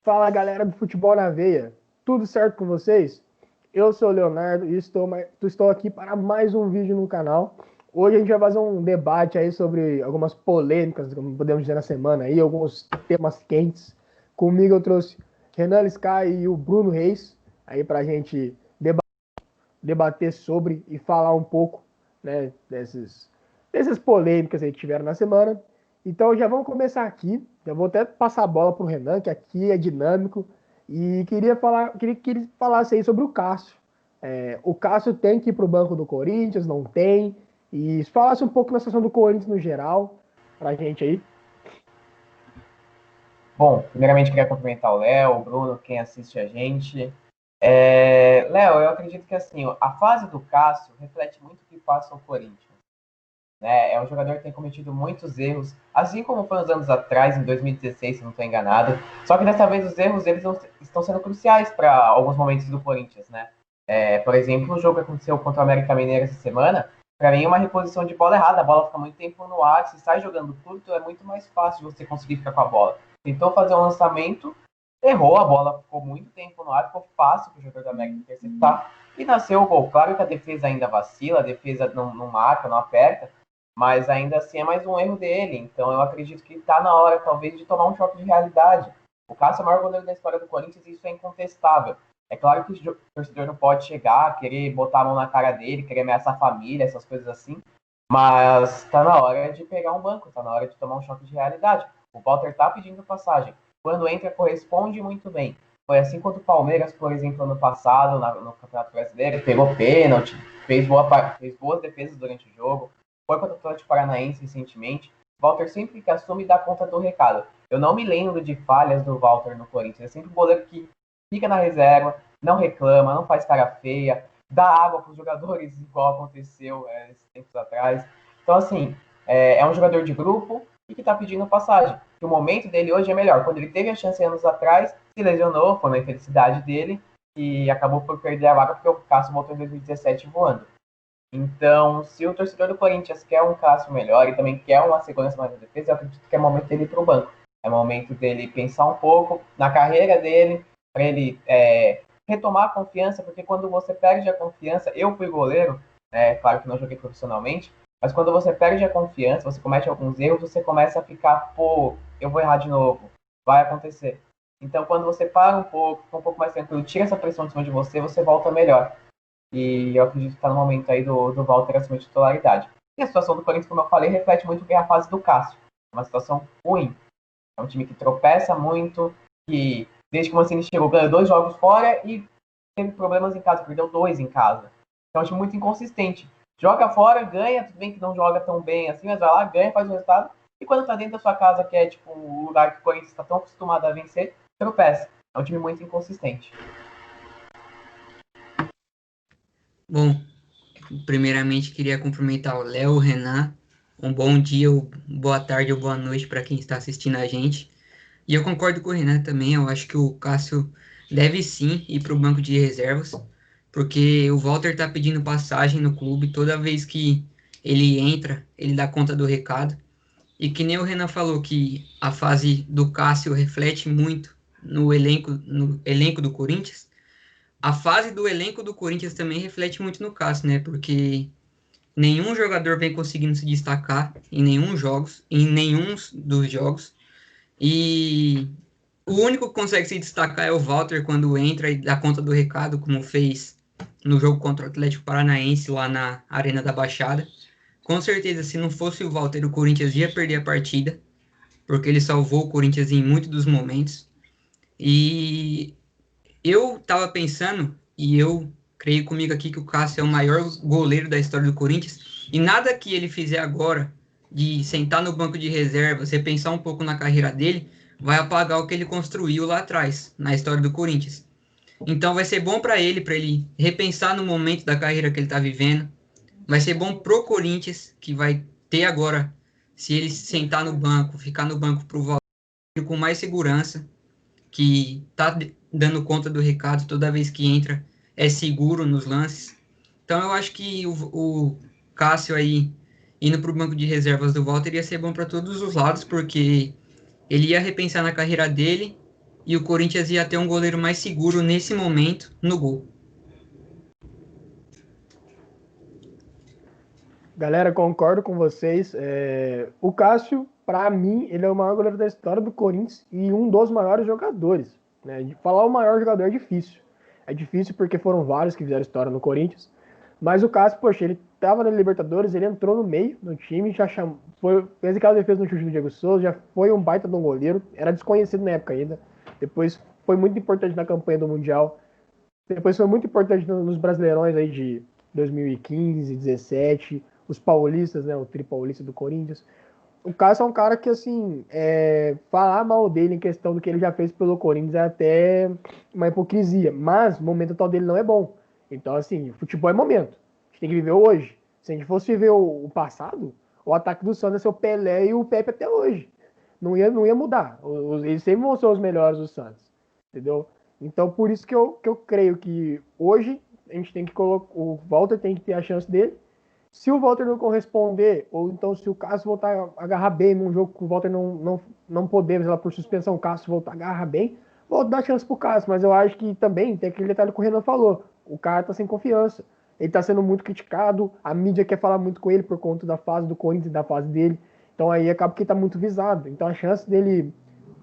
Fala galera do Futebol na Veia, tudo certo com vocês? Eu sou o Leonardo e estou aqui para mais um vídeo no canal. Hoje a gente vai fazer um debate aí sobre algumas polêmicas, como podemos dizer, na semana aí, alguns temas quentes. Comigo eu trouxe Renan Sky e o Bruno Reis aí para a gente debater sobre e falar um pouco, né, dessas polêmicas aí que tiveram na semana. Então já vamos começar aqui. Já vou até passar a bola para o Renan, que aqui é dinâmico. E queria que ele falasse aí sobre o Cássio. O Cássio tem que ir para o banco do Corinthians, não tem. E falasse um pouco na situação do Corinthians no geral, para a gente aí. Bom, primeiramente queria cumprimentar o Léo, o Bruno, quem assiste a gente. Léo, eu acredito que assim, a fase do Cássio reflete muito o que passa o Corinthians. Né? É um jogador que tem cometido muitos erros, assim como foi uns anos atrás, em 2016, se não estou enganado. Só que dessa vez os erros eles não, estão sendo cruciais para alguns momentos do Corinthians, né? Por exemplo, o jogo que aconteceu contra o América Mineiro essa semana, para mim é uma reposição de bola errada. A bola fica muito tempo no ar, se sai jogando curto, é muito mais fácil você conseguir ficar com a bola. Tentou fazer um lançamento, errou, a bola ficou muito tempo no ar, ficou fácil para o jogador da América interceptar. E nasceu o gol. Claro que a defesa ainda vacila, a defesa não marca, não aperta, mas ainda assim é mais um erro dele. Então eu acredito que está na hora, talvez, de tomar um choque de realidade. O Cássio é o maior goleiro da história do Corinthians e isso é incontestável. É claro que o torcedor não pode chegar, querer botar a mão na cara dele, querer ameaçar a família, essas coisas assim. Mas está na hora de pegar um banco, está na hora de tomar um choque de realidade. O Walter está pedindo passagem. Quando entra, corresponde muito bem. Foi assim quanto o Palmeiras, por exemplo, ano passado, no Campeonato Brasileiro, pegou pênalti, fez boas defesas durante o jogo. Foi contra o Atlético Paranaense recentemente. Walter sempre que assume dá conta do recado. Eu não me lembro de falhas do Walter no Corinthians. É sempre um goleiro que fica na reserva, não reclama, não faz cara feia, dá água para os jogadores, igual aconteceu esses tempos atrás. Então, assim, é um jogador de grupo e que está pedindo passagem. Que o momento dele hoje é melhor. Quando ele teve a chance anos atrás, se lesionou, foi uma infelicidade dele e acabou por perder a vaga porque o Cássio voltou em 2017 voando. Então, se o torcedor do Corinthians quer um Cássio melhor e também quer uma segurança mais na defesa, eu acredito que é momento dele ir para o banco. É momento dele pensar um pouco na carreira dele, para ele retomar a confiança, porque quando você perde a confiança, eu fui goleiro, claro que não joguei profissionalmente, mas quando você perde a confiança, você comete alguns erros, você começa a ficar, pô, eu vou errar de novo, vai acontecer. Então, quando você para um pouco, fica um pouco mais tranquilo, tira essa pressão de cima de você, você volta melhor. E eu acredito que está no momento aí do Walter assumir titularidade. E a situação do Corinthians, como eu falei, reflete muito bem a fase do Cássio. É uma situação ruim. É um time que tropeça muito, que desde que o Mancini chegou, ganhou 2 jogos fora e teve problemas em casa, perdeu 2 em casa. Então é um time muito inconsistente. Joga fora, ganha, tudo bem que não joga tão bem assim, mas vai lá, ganha, faz o resultado. E quando tá dentro da sua casa, que é tipo o lugar que o Corinthians está tão acostumado a vencer, tropeça. É um time muito inconsistente. Bom, primeiramente queria cumprimentar o Léo, o Renan. Um bom dia, boa tarde ou boa noite para quem está assistindo a gente. E eu concordo com o Renan também, eu acho que o Cássio deve sim ir para o banco de reservas, porque o Walter está pedindo passagem no clube, toda vez que ele entra, ele dá conta do recado. E que nem o Renan falou que a fase do Cássio reflete muito no elenco do Corinthians, a fase do elenco do Corinthians também reflete muito no Cássio, né? Porque nenhum jogador vem conseguindo se destacar em nenhum dos jogos. E o único que consegue se destacar é o Walter quando entra e dá conta do recado, como fez no jogo contra o Atlético Paranaense lá na Arena da Baixada. Com certeza, se não fosse o Walter, o Corinthians ia perder a partida, porque ele salvou o Corinthians em muitos dos momentos. E eu tava pensando, e eu creio comigo aqui que o Cássio é o maior goleiro da história do Corinthians, e nada que ele fizer agora, de sentar no banco de reserva, você pensar um pouco na carreira dele, vai apagar o que ele construiu lá atrás, na história do Corinthians. Então vai ser bom para ele repensar no momento da carreira que ele está vivendo. Vai ser bom pro Corinthians, que vai ter agora, se ele sentar no banco, ficar no banco pro Valdir com mais segurança, que tá dando conta do recado toda vez que entra, é seguro nos lances. Então eu acho que o Cássio aí indo para o banco de reservas do Walter ia ser bom para todos os lados, porque ele ia repensar na carreira dele e o Corinthians ia ter um goleiro mais seguro nesse momento no gol. Galera, concordo com vocês. O Cássio, para mim, ele é o maior goleiro da história do Corinthians e um dos maiores jogadores. Né? De falar o maior jogador é difícil. É difícil porque foram vários que fizeram história no Corinthians. Mas o Cássio, poxa, ele estava na Libertadores, ele entrou no meio do time, já fez aquela defesa no chute do Diego Souza, já foi um baita de um goleiro, era desconhecido na época ainda. Depois foi muito importante na campanha do Mundial. Depois foi muito importante nos Brasileirões aí de 2015, 17, os paulistas, né, o tri paulista do Corinthians. O Cássio é um cara que, assim, falar mal dele em questão do que ele já fez pelo Corinthians é até uma hipocrisia, mas o momento atual dele não é bom. Então, assim, futebol é momento. A gente tem que viver hoje. Se a gente fosse viver o passado, o ataque do Santos é ser o Pelé e o Pepe até hoje. Não ia mudar. Eles sempre vão ser os melhores do Santos. Entendeu? Então, por isso que eu creio que hoje a gente tem que colocar. O Walter tem que ter a chance dele. Se o Walter não corresponder, ou então se o Cássio voltar a agarrar bem num jogo que o Walter não poder, sei lá, por suspensão, o Cássio voltar a agarrar bem, vou dar chance pro Cássio. Mas eu acho que também tem aquele detalhe que o Renan falou. O cara tá sem confiança. Ele tá sendo muito criticado, a mídia quer falar muito com ele por conta da fase do Corinthians, da fase dele. Então aí acaba que ele tá muito visado. Então a chance dele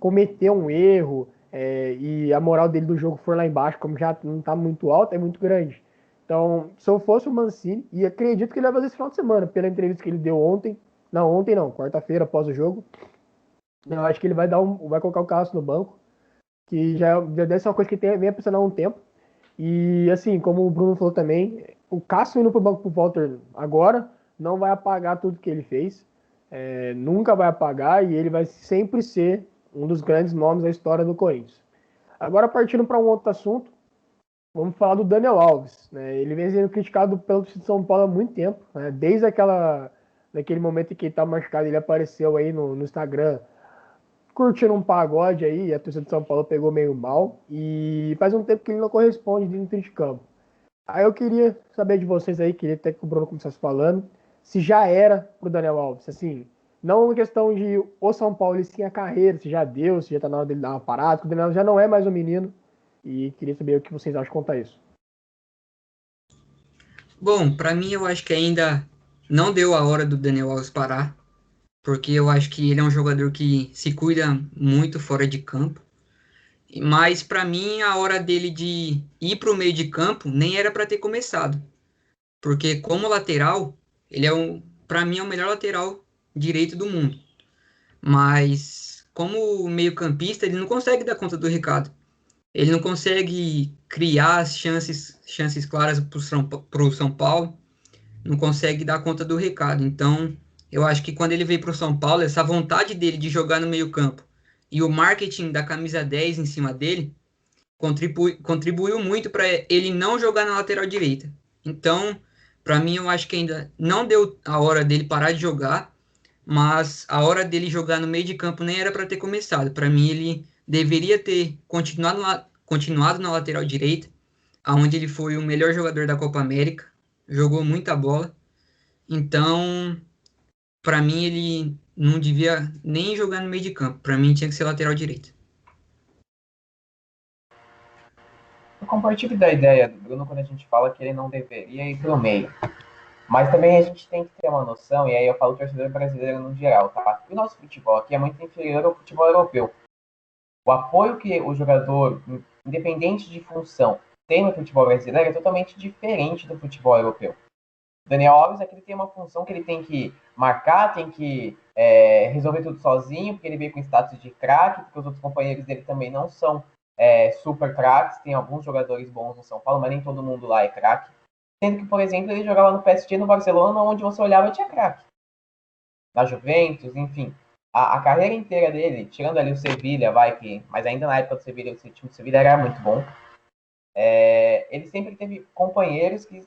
cometer um erro e a moral dele do jogo for lá embaixo, como já não tá muito alta, é muito grande. Então, se eu fosse o Mancini, e acredito que ele vai fazer esse final de semana, pela entrevista que ele deu ontem, quarta-feira após o jogo, eu acho que ele vai colocar o Cássio no banco, que já deve ser uma coisa que vem pensando há um tempo. E assim, como o Bruno falou também, o Cássio indo pro banco pro Walter agora não vai apagar tudo que ele fez, nunca vai apagar, e ele vai sempre ser um dos grandes nomes da história do Corinthians. Agora, partindo para um outro assunto, vamos falar do Daniel Alves. Né? Ele vem sendo criticado pelo torcida de São Paulo há muito tempo, né? Desde daquele momento em que ele estava machucado, ele apareceu aí no Instagram curtindo um pagode aí, e a torcida de São Paulo pegou meio mal, e faz um tempo que ele não corresponde dentro de campo. Aí eu queria saber de vocês aí, queria até que o Bruno começasse falando, se já era pro Daniel Alves, assim, não uma questão de o São Paulo e sim a carreira, se já deu, se já tá na hora dele dar uma parada, porque o Daniel já não é mais um menino, e queria saber o que vocês acham quanto a isso. Bom, para mim eu acho que ainda não deu a hora do Daniel Alves parar, porque eu acho que ele é um jogador que se cuida muito fora de campo. Mas para mim a hora dele de ir para o meio de campo nem era para ter começado, porque como lateral, ele para mim é o melhor lateral direito do mundo. Mas como meio-campista, ele não consegue dar conta do recado. Ele não consegue criar as chances claras para o São Paulo, não consegue dar conta do recado. Então, eu acho que quando ele veio para o São Paulo, essa vontade dele de jogar no meio-campo e o marketing da camisa 10 em cima dele contribuiu muito para ele não jogar na lateral direita. Então, para mim, eu acho que ainda não deu a hora dele parar de jogar, mas a hora dele jogar no meio de campo nem era para ter começado. Para mim, ele deveria ter continuado na lateral direita, aonde ele foi o melhor jogador da Copa América, jogou muita bola. Então, para mim, ele não devia nem jogar no meio de campo. Para mim, tinha que ser lateral direito. Eu compartilho da ideia do Bruno quando a gente fala que ele não deveria ir para o meio. Mas também a gente tem que ter uma noção, e aí eu falo torcedor brasileiro no geral, tá? O nosso futebol aqui é muito inferior ao futebol europeu. O apoio que o jogador, independente de função, tem no futebol brasileiro é totalmente diferente do futebol europeu. O Daniel Alves aqui tem uma função que ele tem que marcar, tem que resolver tudo sozinho, porque ele veio com status de craque, porque os outros companheiros dele também não são super craques, tem alguns jogadores bons no São Paulo, mas nem todo mundo lá é craque. Sendo que, por exemplo, ele jogava no PSG, no Barcelona, onde você olhava e tinha craque. Na Juventus, enfim. A carreira inteira dele, tirando ali o Sevilha, mas ainda na época do Sevilha, o time do Sevilha era muito bom. Ele sempre teve companheiros que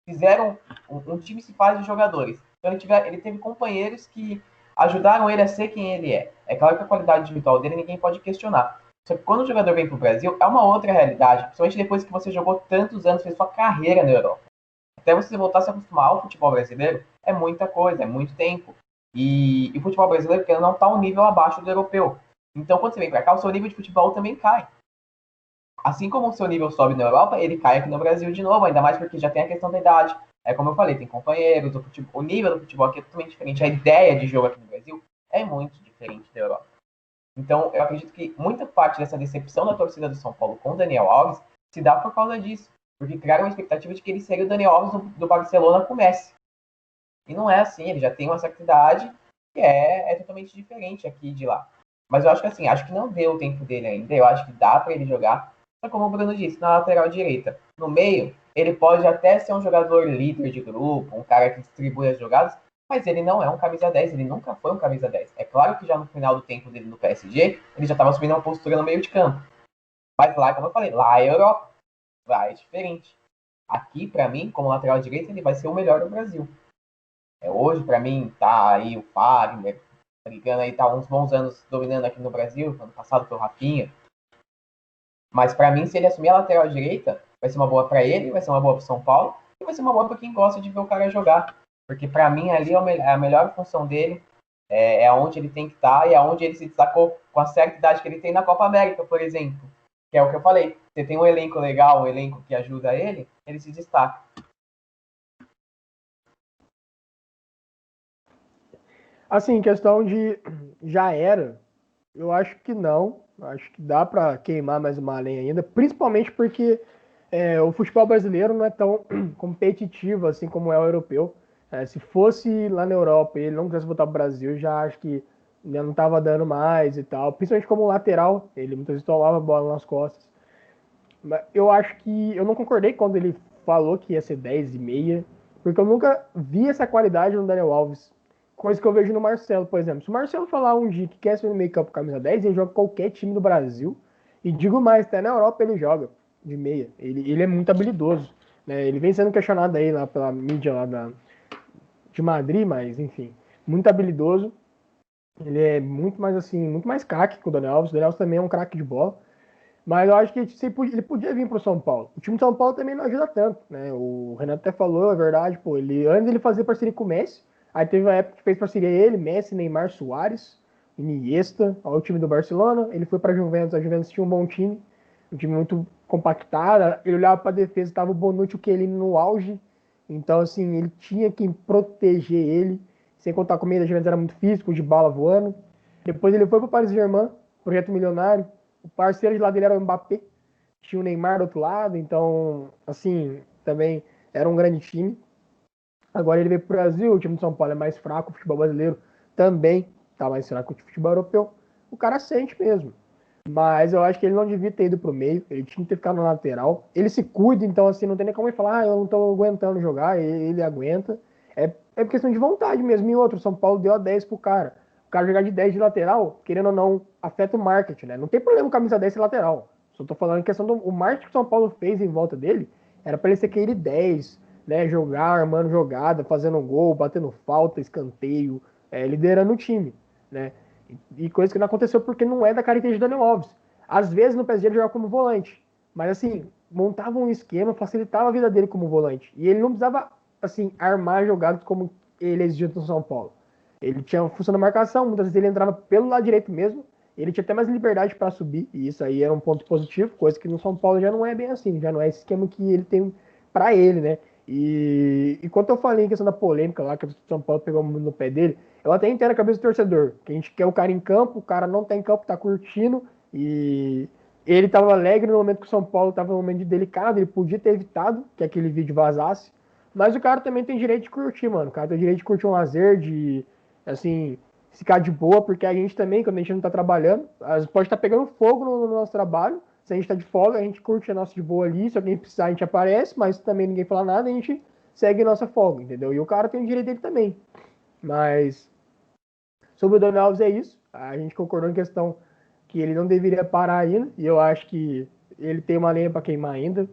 fizeram um time se faz de jogadores. Então ele teve companheiros que ajudaram ele a ser quem ele é. É claro que a qualidade individual dele ninguém pode questionar. Só que quando o jogador vem para o Brasil, é uma outra realidade, principalmente depois que você jogou tantos anos, fez sua carreira na Europa. Até você voltar a se acostumar ao futebol brasileiro, é muita coisa, é muito tempo. E o futebol brasileiro não está um nível abaixo do europeu. Então, quando você vem para cá, o seu nível de futebol também cai. Assim como o seu nível sobe na Europa, ele cai aqui no Brasil de novo, ainda mais porque já tem a questão da idade. É como eu falei, tem companheiros, o nível do futebol aqui é totalmente diferente. A ideia de jogo aqui no Brasil é muito diferente da Europa. Então, eu acredito que muita parte dessa decepção da torcida do São Paulo com o Daniel Alves se dá por causa disso. Porque criaram uma expectativa de que ele seria o Daniel Alves do Barcelona com o Messi. E não é assim, ele já tem uma certa idade que é totalmente diferente aqui de lá. Mas eu acho que assim, acho que não deu o tempo dele ainda. Eu acho que dá para ele jogar. Só como o Bruno disse, na lateral direita. No meio, ele pode até ser um jogador líder de grupo, um cara que distribui as jogadas, mas ele não é um camisa 10, ele nunca foi um camisa 10. É claro que já no final do tempo dele no PSG, ele já estava assumindo uma postura no meio de campo. Mas lá, como eu falei, lá é Europa. Lá é diferente. Aqui, para mim, como lateral direito, ele vai ser o melhor do Brasil. Hoje, para mim, tá aí o Fagner, brigando aí, tá uns bons anos dominando aqui no Brasil, ano passado foi o Rafinha. Mas para mim, se ele assumir a lateral direita, vai ser uma boa para ele, vai ser uma boa para São Paulo, e vai ser uma boa para quem gosta de ver o cara jogar. Porque para mim, ali é a melhor função dele, é onde ele tem que estar e é onde ele se destacou com a certa idade que ele tem na Copa América, por exemplo. Que é o que eu falei. Você tem um elenco legal, um elenco que ajuda ele se destaca. Assim, questão de já era, eu acho que não. Acho que dá para queimar mais uma lenha ainda, principalmente porque o futebol brasileiro não é tão competitivo assim como é o europeu. Se fosse lá na Europa e ele não quisesse voltar para o Brasil, já acho que já não estava dando mais e tal. Principalmente como lateral, ele muitas vezes tomava a bola nas costas. Mas eu acho que eu não concordei quando ele falou que ia ser 10 e meia, porque eu nunca vi essa qualidade no Daniel Alves. Coisa que eu vejo no Marcelo, por exemplo. Se o Marcelo falar um dia que quer ser no meio campo camisa 10, ele joga qualquer time do Brasil. E digo mais, até na Europa ele joga de meia. Ele é muito habilidoso. Né? Ele vem sendo questionado aí lá pela mídia lá de Madrid, mas enfim, muito habilidoso. Ele é muito mais assim, muito mais craque que o Daniel Alves. O Daniel Alves também é um craque de bola. Mas eu acho que ele podia vir para o São Paulo. O time de São Paulo também não ajuda tanto, né? O Renato até falou, é verdade, pô. Antes ele fazia parceria com o Messi, aí teve uma época que fez parceria ele, Messi, Neymar, Suárez, Iniesta, ao time do Barcelona. Ele foi para a Juventus tinha um bom time, um time muito compactado. Ele olhava para a defesa, tava o Bonucci e o Chiellini no auge. Então, assim, ele tinha que proteger ele. Sem contar com o meio da Juventus era muito físico, de bala voando. Depois ele foi para o Paris Saint-Germain, projeto milionário. O parceiro de lado dele era o Mbappé, tinha o Neymar do outro lado, então, assim, também era um grande time. Agora ele veio pro Brasil, o time de São Paulo é mais fraco, o futebol brasileiro também tá mais fraco que o futebol europeu. O cara sente mesmo. Mas eu acho que ele não devia ter ido pro meio, ele tinha que ter ficado na lateral. Ele se cuida, então, assim, não tem nem como ele falar, eu não tô aguentando jogar, ele aguenta. É questão de vontade mesmo. E outro, São Paulo deu a 10 pro cara. O cara jogar de 10 de lateral, querendo ou não, afeta o marketing, né? Não tem problema o camisa 10 ser lateral. Só tô falando em questão do o marketing que o São Paulo fez em volta dele, era para ele ser aquele 10, né? Jogar, armando jogada, fazendo gol, batendo falta, escanteio, liderando o time, né? E coisa que não aconteceu porque não é da característica do Daniel Alves. Às vezes no PSG ele jogava como volante, mas assim, montava um esquema, facilitava a vida dele como volante. E ele não precisava, assim, armar jogadas como ele exigia no São Paulo. Ele tinha função da marcação, muitas vezes ele entrava pelo lado direito mesmo, ele tinha até mais liberdade para subir, e isso aí era um ponto positivo, coisa que no São Paulo já não é bem assim, já não é esse esquema que ele tem para ele, né? E quando eu falei em questão da polêmica lá, que o São Paulo pegou no pé dele, eu até entendo a cabeça do torcedor, que a gente quer o cara em campo, o cara não tá em campo, tá curtindo, e ele tava alegre no momento que o São Paulo tava num momento delicado, ele podia ter evitado que aquele vídeo vazasse, mas o cara também tem direito de curtir, mano, o cara tem direito de curtir um lazer, de, assim, ficar de boa, porque a gente também, quando a gente não tá trabalhando, pode estar pegando fogo no nosso trabalho, se a gente tá de folga, a gente curte a nossa de boa ali, se alguém precisar a gente aparece, mas também ninguém fala nada, a gente segue nossa folga, entendeu? E o cara tem o direito dele também. Mas sobre o Daniel Alves é isso. A gente concordou em questão que ele não deveria parar ainda, e eu acho que ele tem uma lenha para queimar ainda.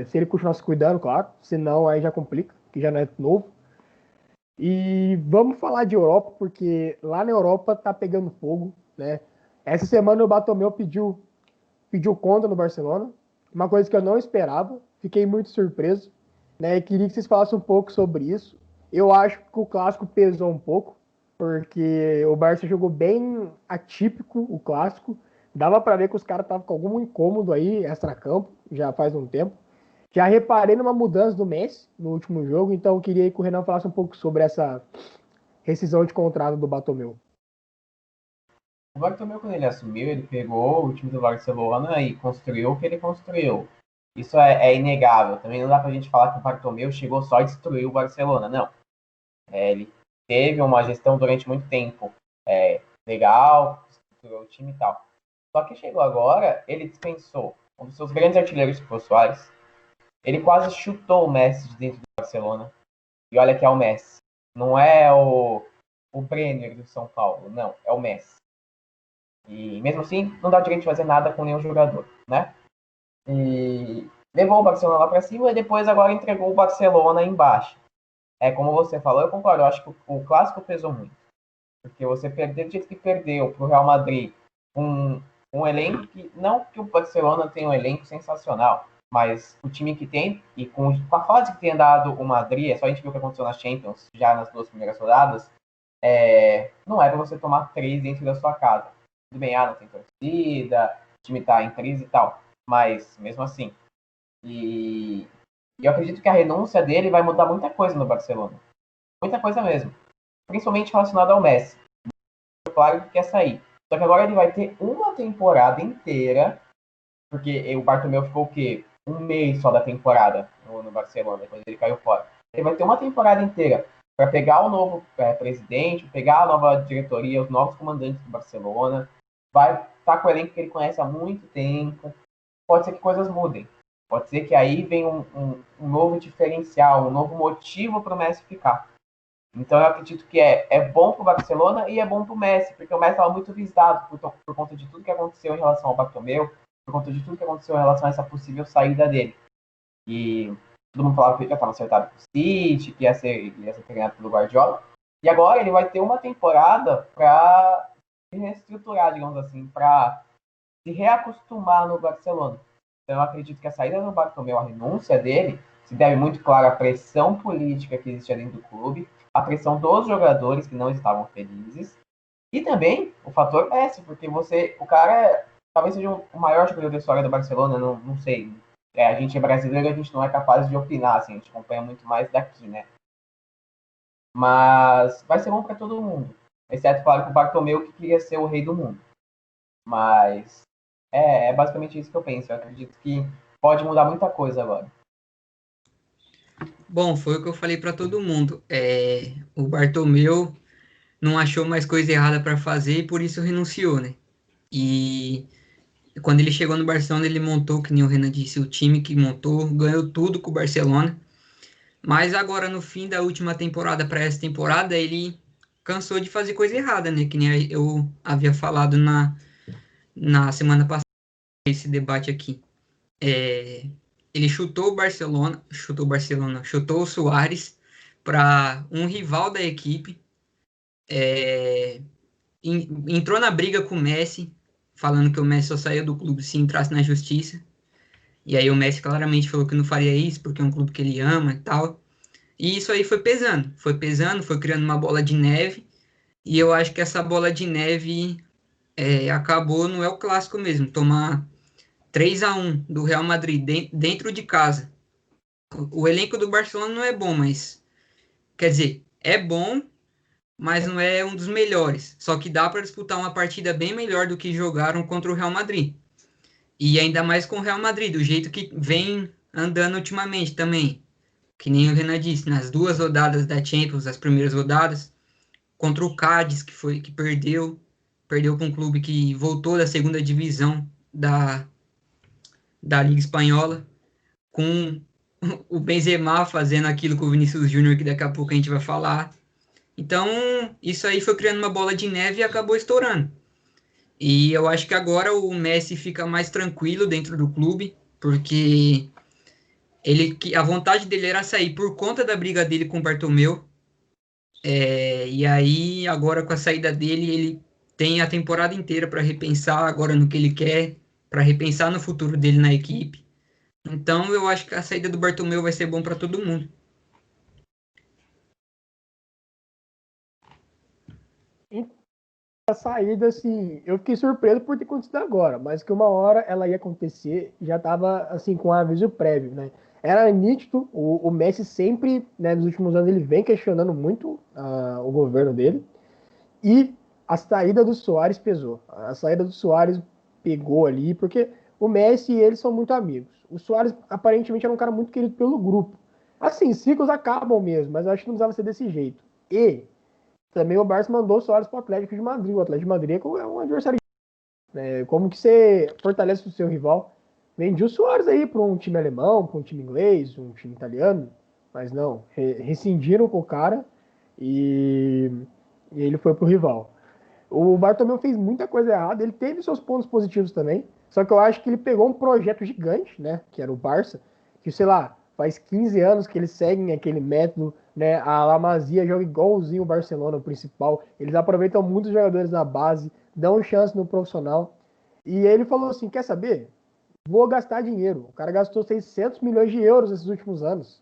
Se ele continuar se cuidando, claro, senão aí já complica, que já não é novo. E vamos falar de Europa, porque lá na Europa tá pegando fogo, né? Essa semana o Bartomeu pediu conta no Barcelona, uma coisa que eu não esperava, fiquei muito surpreso, né? E queria que vocês falassem um pouco sobre isso. Eu acho que o clássico pesou um pouco, porque o Barça jogou bem atípico o clássico. Dava para ver que os caras estavam com algum incômodo aí, extra-campo, já faz um tempo. Já reparei numa mudança do Messi no último jogo, então eu queria que o Renan falasse um pouco sobre essa rescisão de contrato do Bartomeu. O Bartomeu, quando ele assumiu, ele pegou o time do Barcelona e construiu o que ele construiu. Isso é inegável. Também não dá pra gente falar que o Bartomeu chegou só e destruiu o Barcelona. Não. Ele teve uma gestão durante muito tempo legal, estruturou o time e tal. Só que chegou agora, ele dispensou um dos seus grandes artilheiros, que foi o Suárez. Ele quase chutou o Messi de dentro do Barcelona. E olha que é o Messi. Não é o Brenner do São Paulo, não. É o Messi. E mesmo assim, não dá direito de fazer nada com nenhum jogador, né? E levou o Barcelona lá para cima e depois agora entregou o Barcelona embaixo. É como você falou, eu concordo. Eu acho que o clássico pesou muito. Porque você perder do jeito que perdeu para o Real Madrid um elenco que. Não que o Barcelona tenha um elenco sensacional, mas o time que tem, e com a fase que tem andado o Madrid, é só a gente ver o que aconteceu na Champions, já nas 2 primeiras rodadas, não é para você tomar 3 dentro da sua casa. Tudo bem, não tem torcida, o time tá em crise e tal, mas mesmo assim. E eu acredito que a renúncia dele vai mudar muita coisa no Barcelona. Muita coisa mesmo. Principalmente relacionada ao Messi. Claro que quer sair. Só que agora ele vai ter uma temporada inteira, porque o Bartomeu ficou o quê? Um mês só da temporada no Barcelona, depois ele caiu fora. Ele vai ter uma temporada inteira para pegar o novo presidente, pegar a nova diretoria, os novos comandantes do Barcelona. Vai estar com o elenco que ele conhece há muito tempo. Pode ser que coisas mudem. Pode ser que aí venha um novo diferencial, um novo motivo para o Messi ficar. Então eu acredito que é bom para o Barcelona e é bom para o Messi, porque o Messi estava muito visado por conta de tudo que aconteceu em relação ao Bartomeu, por conta de tudo que aconteceu em relação a essa possível saída dele. E todo mundo falava que ele já estava acertado com o City, que ia ser treinado pelo Guardiola. E agora ele vai ter uma temporada para se reestruturar, digamos assim, para se reacostumar no Barcelona. Então eu acredito que a saída do Bartomeu, a renúncia dele, se deve muito claro à pressão política que existia dentro do clube, a pressão dos jogadores que não estavam felizes, e também o fator Messi, porque o cara talvez seja o maior jogador da história do Barcelona, não sei. A gente é brasileiro, a gente não é capaz de opinar, assim, a gente acompanha muito mais daqui, né? Mas vai ser bom para todo mundo. Exceto, claro, que o Bartomeu que queria ser o rei do mundo. Mas é basicamente isso que eu penso. Eu acredito que pode mudar muita coisa agora. Bom, foi o que eu falei para todo mundo. O Bartomeu não achou mais coisa errada para fazer e por isso renunciou, né? E quando ele chegou no Barcelona, ele montou, que nem o Renan disse, o time que montou, ganhou tudo com o Barcelona. Mas agora, no fim da última temporada para essa temporada, ele cansou de fazer coisa errada, né? Que nem eu havia falado na semana passada, esse debate aqui. Ele chutou o Suárez para um rival da equipe, entrou na briga com o Messi, falando que o Messi só saía do clube se entrasse na justiça. E aí o Messi claramente falou que não faria isso porque é um clube que ele ama e tal. E isso aí foi pesando, foi criando uma bola de neve. E eu acho que essa bola de neve acabou no El Clássico mesmo, tomar 3-1 do Real Madrid dentro de casa. O elenco do Barcelona não é bom, mas quer dizer, é bom, mas não é um dos melhores. Só que dá para disputar uma partida bem melhor do que jogaram contra o Real Madrid. E ainda mais com o Real Madrid, do jeito que vem andando ultimamente também. Que nem o Renan disse, nas 2 rodadas da Champions, as primeiras rodadas, contra o Cádiz, que perdeu para um clube que voltou da segunda divisão da Liga Espanhola, com o Benzema fazendo aquilo com o Vinícius Júnior, que daqui a pouco a gente vai falar. Então, isso aí foi criando uma bola de neve e acabou estourando. E eu acho que agora o Messi fica mais tranquilo dentro do clube, porque a vontade dele era sair por conta da briga dele com o Bartomeu. E aí, agora com a saída dele, ele tem a temporada inteira para repensar agora no que ele quer, para repensar no futuro dele na equipe. Então, eu acho que a saída do Bartomeu vai ser bom para todo mundo. A saída, assim, eu fiquei surpreso por ter acontecido agora, mas que uma hora ela ia acontecer, já estava, assim, com um aviso prévio, né? Era nítido, o Messi sempre, né, nos últimos anos, ele vem questionando muito o governo dele, e a saída do Suárez pesou. A saída do Suárez pegou ali, porque o Messi e ele são muito amigos. O Suárez, aparentemente, era um cara muito querido pelo grupo. Assim, ciclos acabam mesmo, mas eu acho que não precisava ser desse jeito. E também o Barça mandou o Suárez para o Atlético de Madrid. O Atlético de Madrid é um adversário. Como que você fortalece o seu rival? Vendi o Suárez aí para um time alemão, para um time inglês, um time italiano. Mas não, rescindiram com o cara e, e ele foi pro rival. O Bartomeu fez muita coisa errada, ele teve seus pontos positivos também, só que eu acho que ele pegou um projeto gigante, né, que era o Barça, que, sei lá, faz 15 anos que eles seguem aquele método, né, a La Masia joga igualzinho o Barcelona, o principal, eles aproveitam muitos jogadores na base, dão chance no profissional, e ele falou assim, quer saber? Vou gastar dinheiro. O cara gastou 600 milhões de euros nesses últimos anos,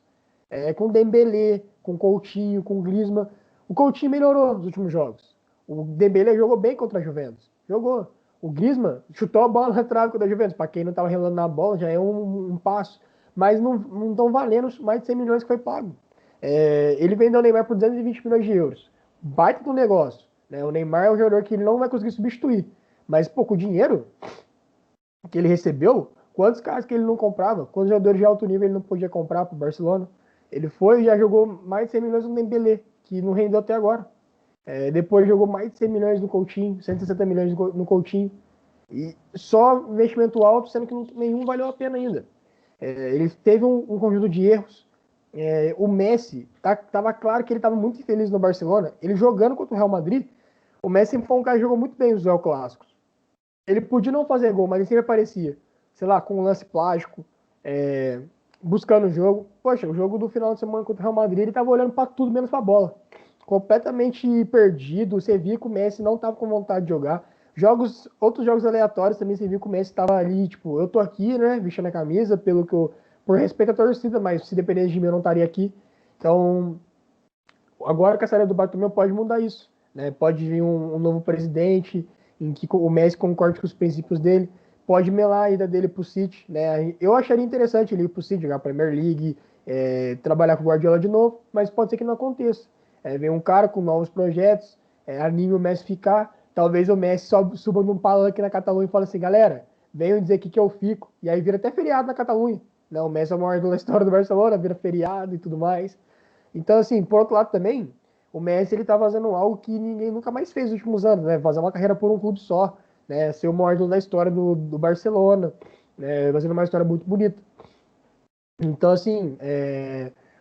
com Dembélé, com Coutinho, com Griezmann. O Coutinho melhorou nos últimos jogos. O Dembélé jogou bem contra a Juventus. Jogou. O Griezmann chutou a bola na trave contra a Juventus. Para quem não estava relando na bola, já é um passo. Mas não estão valendo mais de 100 milhões que foi pago. Ele vendeu o Neymar por 220 milhões de euros. Baita do negócio. Né? O Neymar é um jogador que ele não vai conseguir substituir. Mas, pô, com o dinheiro que ele recebeu, quantos caras que ele não comprava? Quantos jogadores de alto nível ele não podia comprar para o Barcelona? Ele foi e já jogou mais de 100 milhões no Dembélé, que não rendeu até agora. Depois jogou mais de 100 milhões no Coutinho, 160 milhões no Coutinho. E só investimento alto, sendo que nenhum valeu a pena ainda. Ele teve um conjunto de erros. O Messi, estava claro que ele estava muito infeliz no Barcelona. Ele jogando contra o Real Madrid, o Messi sempre foi um cara que jogou muito bem os duelos clássicos. Ele podia não fazer gol, mas ele sempre aparecia, sei lá, com um lance plástico, buscando o jogo. Poxa, o jogo do final de semana contra o Real Madrid, ele estava olhando para tudo menos para a bola. Completamente perdido. Você via que o Messi não estava com vontade de jogar. Outros jogos aleatórios também você via que o Messi estava ali, tipo, eu tô aqui, né, vestindo a camisa, por respeito à torcida, mas se dependesse de mim eu não estaria aqui. Então, agora com a saída do Bartomeu pode mudar isso, né? Pode vir um novo presidente em que o Messi concorde com os princípios dele, pode melar a ida dele pro City, né? Eu acharia interessante ele ir pro City, jogar a Premier League, trabalhar com o Guardiola de novo, mas pode ser que não aconteça. Vem um cara com novos projetos, anime o Messi ficar, talvez o Messi suba num palanque na Catalunha e fale assim, galera, venham dizer aqui que eu fico, e aí vira até feriado na Catalunha, né? O Messi é o maior da história do Barcelona, vira feriado e tudo mais. Então, assim, por outro lado também, o Messi ele tá fazendo algo que ninguém nunca mais fez nos últimos anos, né? Fazer uma carreira por um clube só, né? Ser o maior da história do Barcelona, né? Fazendo uma história muito bonita. Então, assim,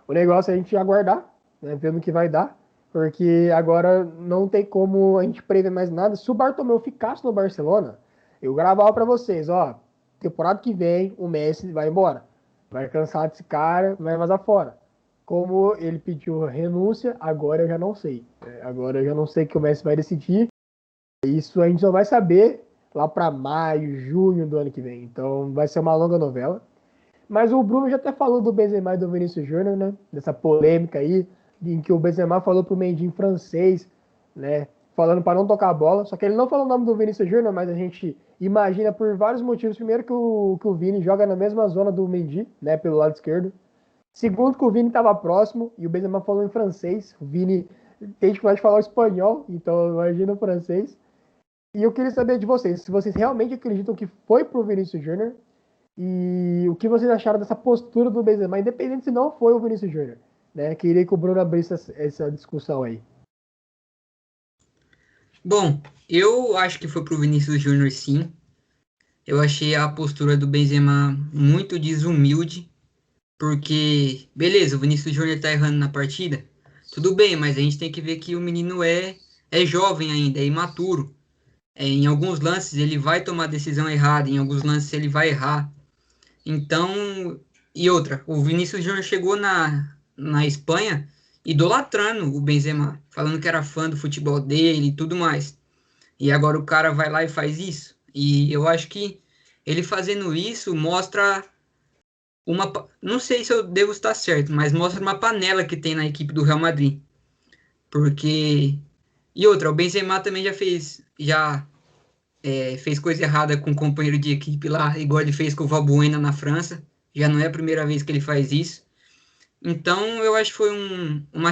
o negócio é a gente aguardar, né? Vendo o que vai dar, porque agora não tem como a gente prever mais nada. Se o Bartomeu ficasse no Barcelona, eu gravava para vocês, ó, temporada que vem o Messi vai embora. Vai cansar desse cara, vai vazar fora. Como ele pediu renúncia, agora eu já não sei. Agora eu já não sei o que o Messi vai decidir. Isso a gente só vai saber lá para maio, junho do ano que vem. Então vai ser uma longa novela. Mas o Bruno já até falou do Benzema e do Vinícius Júnior, né? Dessa polêmica aí, em que o Benzema falou pro Mendy em francês, né? Falando para não tocar a bola. Só que ele não falou o nome do Vinícius Júnior, mas a gente imagina por vários motivos. Primeiro que o Vini joga na mesma zona do Mendy, né? Pelo lado esquerdo. Segundo, que o Vini estava próximo e o Benzema falou em francês. O Vini tem dificuldade de falar o espanhol, então imagina o francês. E eu queria saber de vocês, se vocês realmente acreditam que foi pro Vinícius Júnior e o que vocês acharam dessa postura do Benzema, independente se não foi o Vinícius Júnior. Né? Queria que o Bruno abrisse essa discussão aí. Bom, eu acho que foi pro Vinícius Júnior, sim. Eu achei a postura do Benzema muito desumilde, porque, beleza, o Vinícius Júnior tá errando na partida, tudo bem, mas a gente tem que ver que o menino é jovem ainda, é imaturo. Em alguns lances ele vai tomar decisão errada, em alguns lances ele vai errar. Então, e outra, o Vinícius Júnior chegou na Espanha idolatrando o Benzema, falando que era fã do futebol dele e tudo mais. E agora o cara vai lá e faz isso. E eu acho que ele fazendo isso mostra não sei se eu devo estar certo, mas mostra uma panela que tem na equipe do Real Madrid. Porque E outra, o Benzema também fez coisa errada com um companheiro de equipe lá, igual ele fez com o Valbuena na França. Já não é a primeira vez que ele faz isso. Então, eu acho que foi uma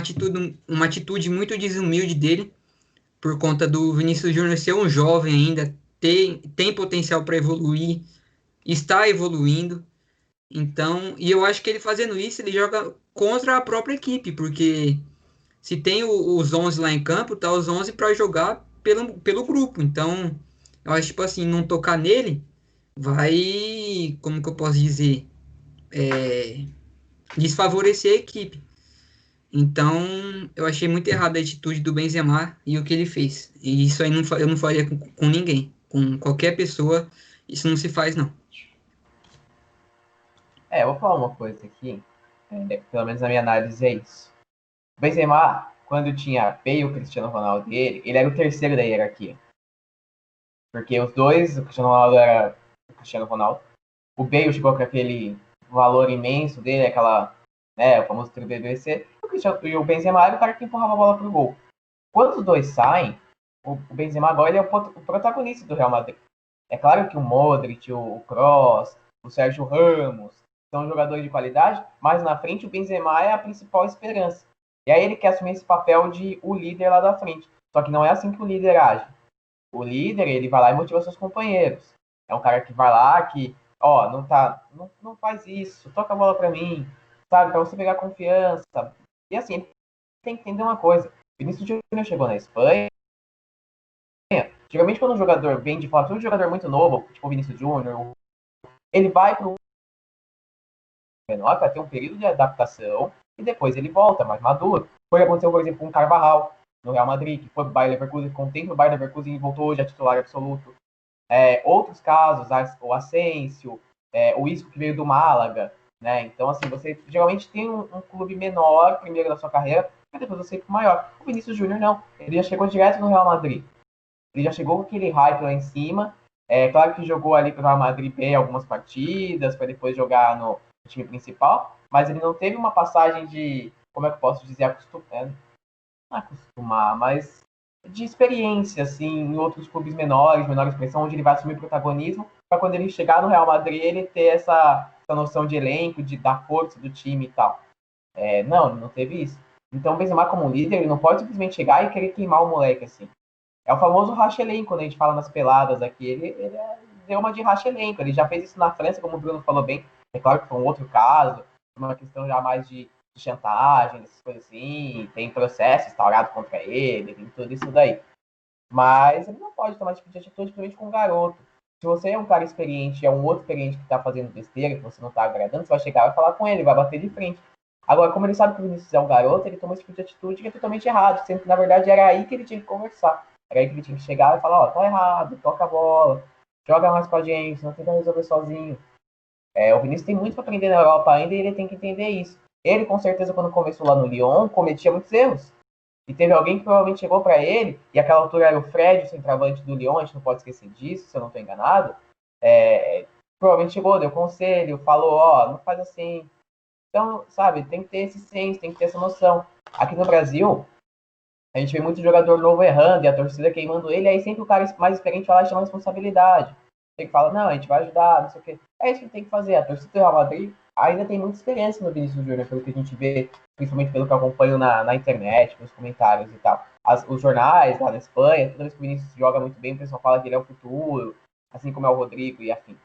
atitude muito desumilde dele, por conta do Vinícius Júnior ser um jovem ainda, tem potencial para evoluir, está evoluindo. Então, e eu acho que ele fazendo isso, ele joga contra a própria equipe, porque se tem os 11 lá em campo, tá os 11 para jogar pelo grupo. Então, eu acho, tipo assim, não tocar nele vai, como que eu posso dizer, é, desfavorecer a equipe. Então, eu achei muito errada a atitude do Benzema e o que ele fez. E isso aí eu não faria com ninguém. Com qualquer pessoa, isso não se faz, não. Eu vou falar uma coisa aqui, pelo menos na minha análise é isso. O Benzema, quando tinha Bale e o Cristiano Ronaldo dele, ele era o terceiro da hierarquia. Porque os dois, o Cristiano Ronaldo era o Cristiano Ronaldo. O Bale chegou com aquele valor imenso dele, o famoso trio BBC. E o Benzema era o cara que empurrava a bola pro gol. Quando os dois saem, o Benzema agora ele é o protagonista do Real Madrid. É claro que o Modric, o Kroos, o Sérgio Ramos são jogadores de qualidade, mas na frente o Benzema é a principal esperança. E aí ele quer assumir esse papel de o líder lá da frente. Só que não é assim que o líder age. O líder, ele vai lá e motiva seus companheiros. É um cara que vai lá, que, não faz isso, toca a bola pra mim, sabe, pra você pegar confiança. E assim, tem que entender uma coisa. O Vinícius Júnior chegou na Espanha. Geralmente quando um jogador vem de fora, um jogador muito novo, tipo o Vinícius Júnior, ele vai para um menor para ter um período de adaptação e depois ele volta mais maduro. Foi aconteceu, por exemplo, com o Carvajal no Real Madrid, que foi para o Bayer Leverkusen, com o tempo o Bayer Leverkusen e voltou hoje a titular absoluto. Outros casos, o Asensio, o Isco que veio do Málaga, né? Então, assim, você geralmente tem um clube menor primeiro da sua carreira, para depois você ir para o maior. O Vinícius Júnior não, ele já chegou direto no Real Madrid. Ele já chegou com aquele hype lá em cima. É claro que jogou ali para o Real Madrid B algumas partidas, para depois jogar no time principal, mas ele não teve uma passagem de, como é que eu posso dizer, não acostumar, mas de experiência, assim, em outros clubes menores, menor expressão, onde ele vai assumir protagonismo, para quando ele chegar no Real Madrid, ele ter essa noção de elenco, da força do time e tal. Não, ele não teve isso. Então, o Benzema como líder, ele não pode simplesmente chegar e querer queimar o moleque, assim. É o famoso racha-elenco, quando a gente fala nas peladas aqui. Ele deu uma de racha-elenco. Ele já fez isso na França, como o Bruno falou bem. É claro que foi um outro caso, uma questão já mais de chantagem, essas coisas assim. Tem processo instaurado contra ele, tem tudo isso daí. Mas ele não pode tomar tipo de atitude, principalmente com um garoto. Se você é um cara experiente, é um outro experiente que tá fazendo besteira, que você não tá agradando, você vai chegar e vai falar com ele, vai bater de frente. Agora, como ele sabe que o Vinícius é um garoto, ele toma esse tipo de atitude que é totalmente errado, sendo que, na verdade, era aí que ele tinha que conversar. Era aí que ele tinha que chegar e falar, tá errado, toca a bola, joga mais com a gente, não tenta resolver sozinho. O Vinícius tem muito para aprender na Europa ainda e ele tem que entender isso. Ele, com certeza, quando começou lá no Lyon, cometia muitos erros. E teve alguém que provavelmente chegou para ele, e aquela altura era o Fred, o centroavante do Lyon, a gente não pode esquecer disso, se eu não estou enganado. Provavelmente chegou, deu conselho, falou, não faz assim. Então, sabe, tem que ter esse senso, tem que ter essa noção. Aqui no Brasil, a gente vê muito jogador novo errando e a torcida queimando ele, aí sempre o cara mais experiente vai lá e chama a responsabilidade. Tem que falar, não, a gente vai ajudar, não sei o quê. É isso que tem que fazer. A torcida do Real Madrid ainda tem muita experiência no Vinícius Júnior, pelo que a gente vê, principalmente pelo que eu acompanho na internet, nos comentários e tal. Os jornais lá na Espanha, toda vez que o Vinícius joga muito bem, o pessoal fala que ele é o futuro, assim como é o Rodrigo e afim.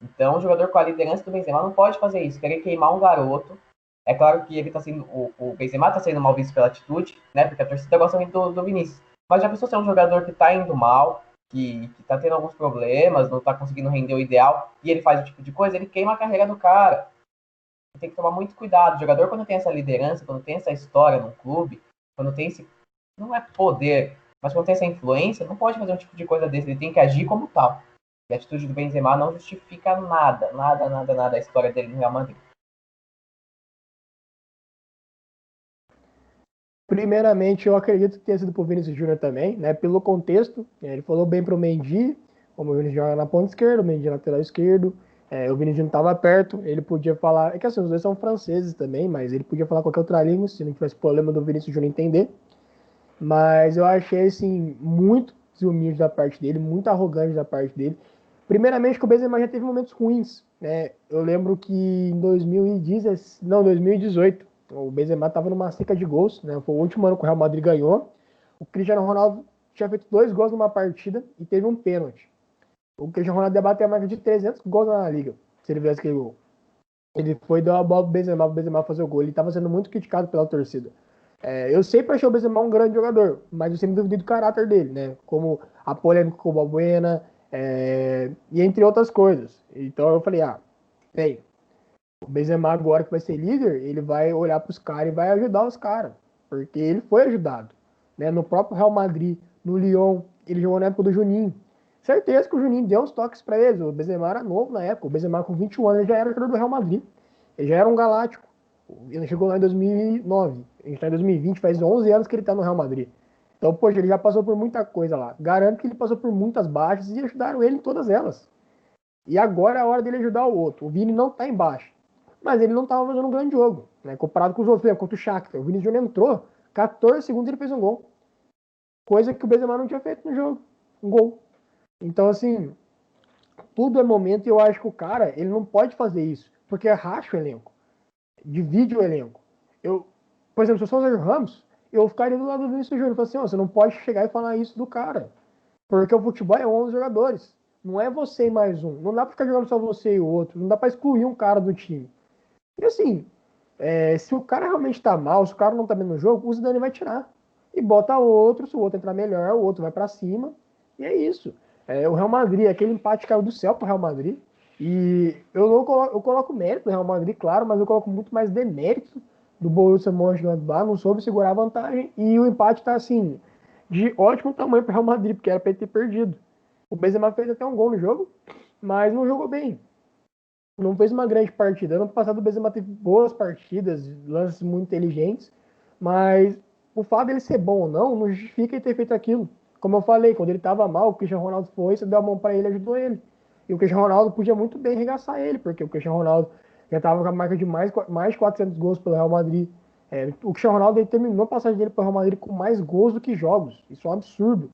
Então, o jogador com a liderança do Benzema não pode fazer isso, querer queimar um garoto. É claro que ele tá sendo, o Benzema está sendo mal visto pela atitude, né? Porque a torcida gosta muito do Vinícius. Mas já pensou ser um jogador que está indo mal, que tá tendo alguns problemas, não está conseguindo render o ideal, e ele faz o tipo de coisa, ele queima a carreira do cara. Tem que tomar muito cuidado. O jogador, quando tem essa liderança, quando tem essa história num clube, quando tem esse. Não é poder, mas quando tem essa influência, não pode fazer um tipo de coisa desse. Ele tem que agir como tal. E a atitude do Benzema não justifica nada, nada, nada, nada a história dele no Real Madrid. Primeiramente, eu acredito que tenha sido por Vinícius Júnior também, né? Pelo contexto, ele falou bem pro Mendy, como o Vinícius joga na ponta esquerda, o Mendy na lateral esquerdo, o Vinícius não estava perto, ele podia falar, é que assim, os dois são franceses também, mas ele podia falar qualquer outra língua, se não tivesse problema do Vinícius Júnior entender. Mas eu achei, assim, muito desumilde da parte dele, muito arrogante da parte dele. Primeiramente que o Benzema já teve momentos ruins, né? Eu lembro que em 2010, não, 2018, o Benzema estava numa seca de gols, né? Foi o último ano que o Real Madrid ganhou. O Cristiano Ronaldo tinha feito 2 gols numa partida e teve um pênalti. O Cristiano Ronaldo debateu a marca de 300 gols na Liga, se ele fizesse aquele gol. Ele foi dar a bola pro Benzema fazer o gol. Ele estava sendo muito criticado pela torcida. Eu sempre achei o Benzema um grande jogador, mas eu sempre duvidei do caráter dele, né? Como a polêmica com o Balbuena, e entre outras coisas. Então eu falei, bem, o Benzema agora que vai ser líder, ele vai olhar para os caras e vai ajudar os caras, porque ele foi ajudado, né? No próprio Real Madrid, no Lyon, ele jogou na época do Juninho. Certeza que o Juninho deu uns toques para ele. O Benzema era novo na época. O Benzema com 21 anos ele já era jogador do Real Madrid. Ele já era um galáctico. Ele chegou lá em 2009. A gente está em 2020, faz 11 anos que ele está no Real Madrid. Então, poxa, ele já passou por muita coisa lá. Garanto que ele passou por muitas baixas e ajudaram ele em todas elas. E agora é a hora dele ajudar o outro. O Vini não está em baixa, mas ele não estava fazendo um grande jogo, né? Comparado com os outros, contra o Shakhtar. O Vini Júnior entrou, 14 segundos ele fez um gol. Coisa que o Benzema não tinha feito no jogo. Um gol. Então, assim, tudo é momento e eu acho que o cara, ele não pode fazer isso, porque racha o elenco, divide o elenco. Por exemplo, se eu sou o Sérgio Ramos, eu ficaria do lado do Vinícius Júnior e falaria assim, você não pode chegar e falar isso do cara, porque o futebol é 11 jogadores, não é você e mais um, não dá pra ficar jogando só você e o outro, não dá pra excluir um cara do time. E assim, se o cara realmente tá mal, se o cara não tá bem no jogo, o Zidane vai tirar. E bota outro, se o outro entrar melhor, o outro vai para cima. E é isso. O Real Madrid, aquele empate caiu do céu pro Real Madrid. E eu coloco mérito do Real Madrid, claro, mas eu coloco muito mais demérito do Borussia Mönchengladbach, não soube segurar a vantagem. E o empate tá assim, de ótimo tamanho pro Real Madrid, porque era pra ele ter perdido. O Benzema fez até um gol no jogo, mas não jogou bem, não fez uma grande partida. Ano passado o Benzema teve boas partidas, lances muito inteligentes, mas o fato dele ser bom ou não justifica ele ter feito aquilo. Como eu falei, quando ele estava mal, o Cristiano Ronaldo foi, você deu a mão para ele e ajudou ele. E o Cristiano Ronaldo podia muito bem arregaçar ele, porque o Cristiano Ronaldo já estava com a marca de mais de 400 gols pelo Real Madrid. O Cristiano Ronaldo ele terminou a passagem dele para o Real Madrid com mais gols do que jogos. Isso é um absurdo.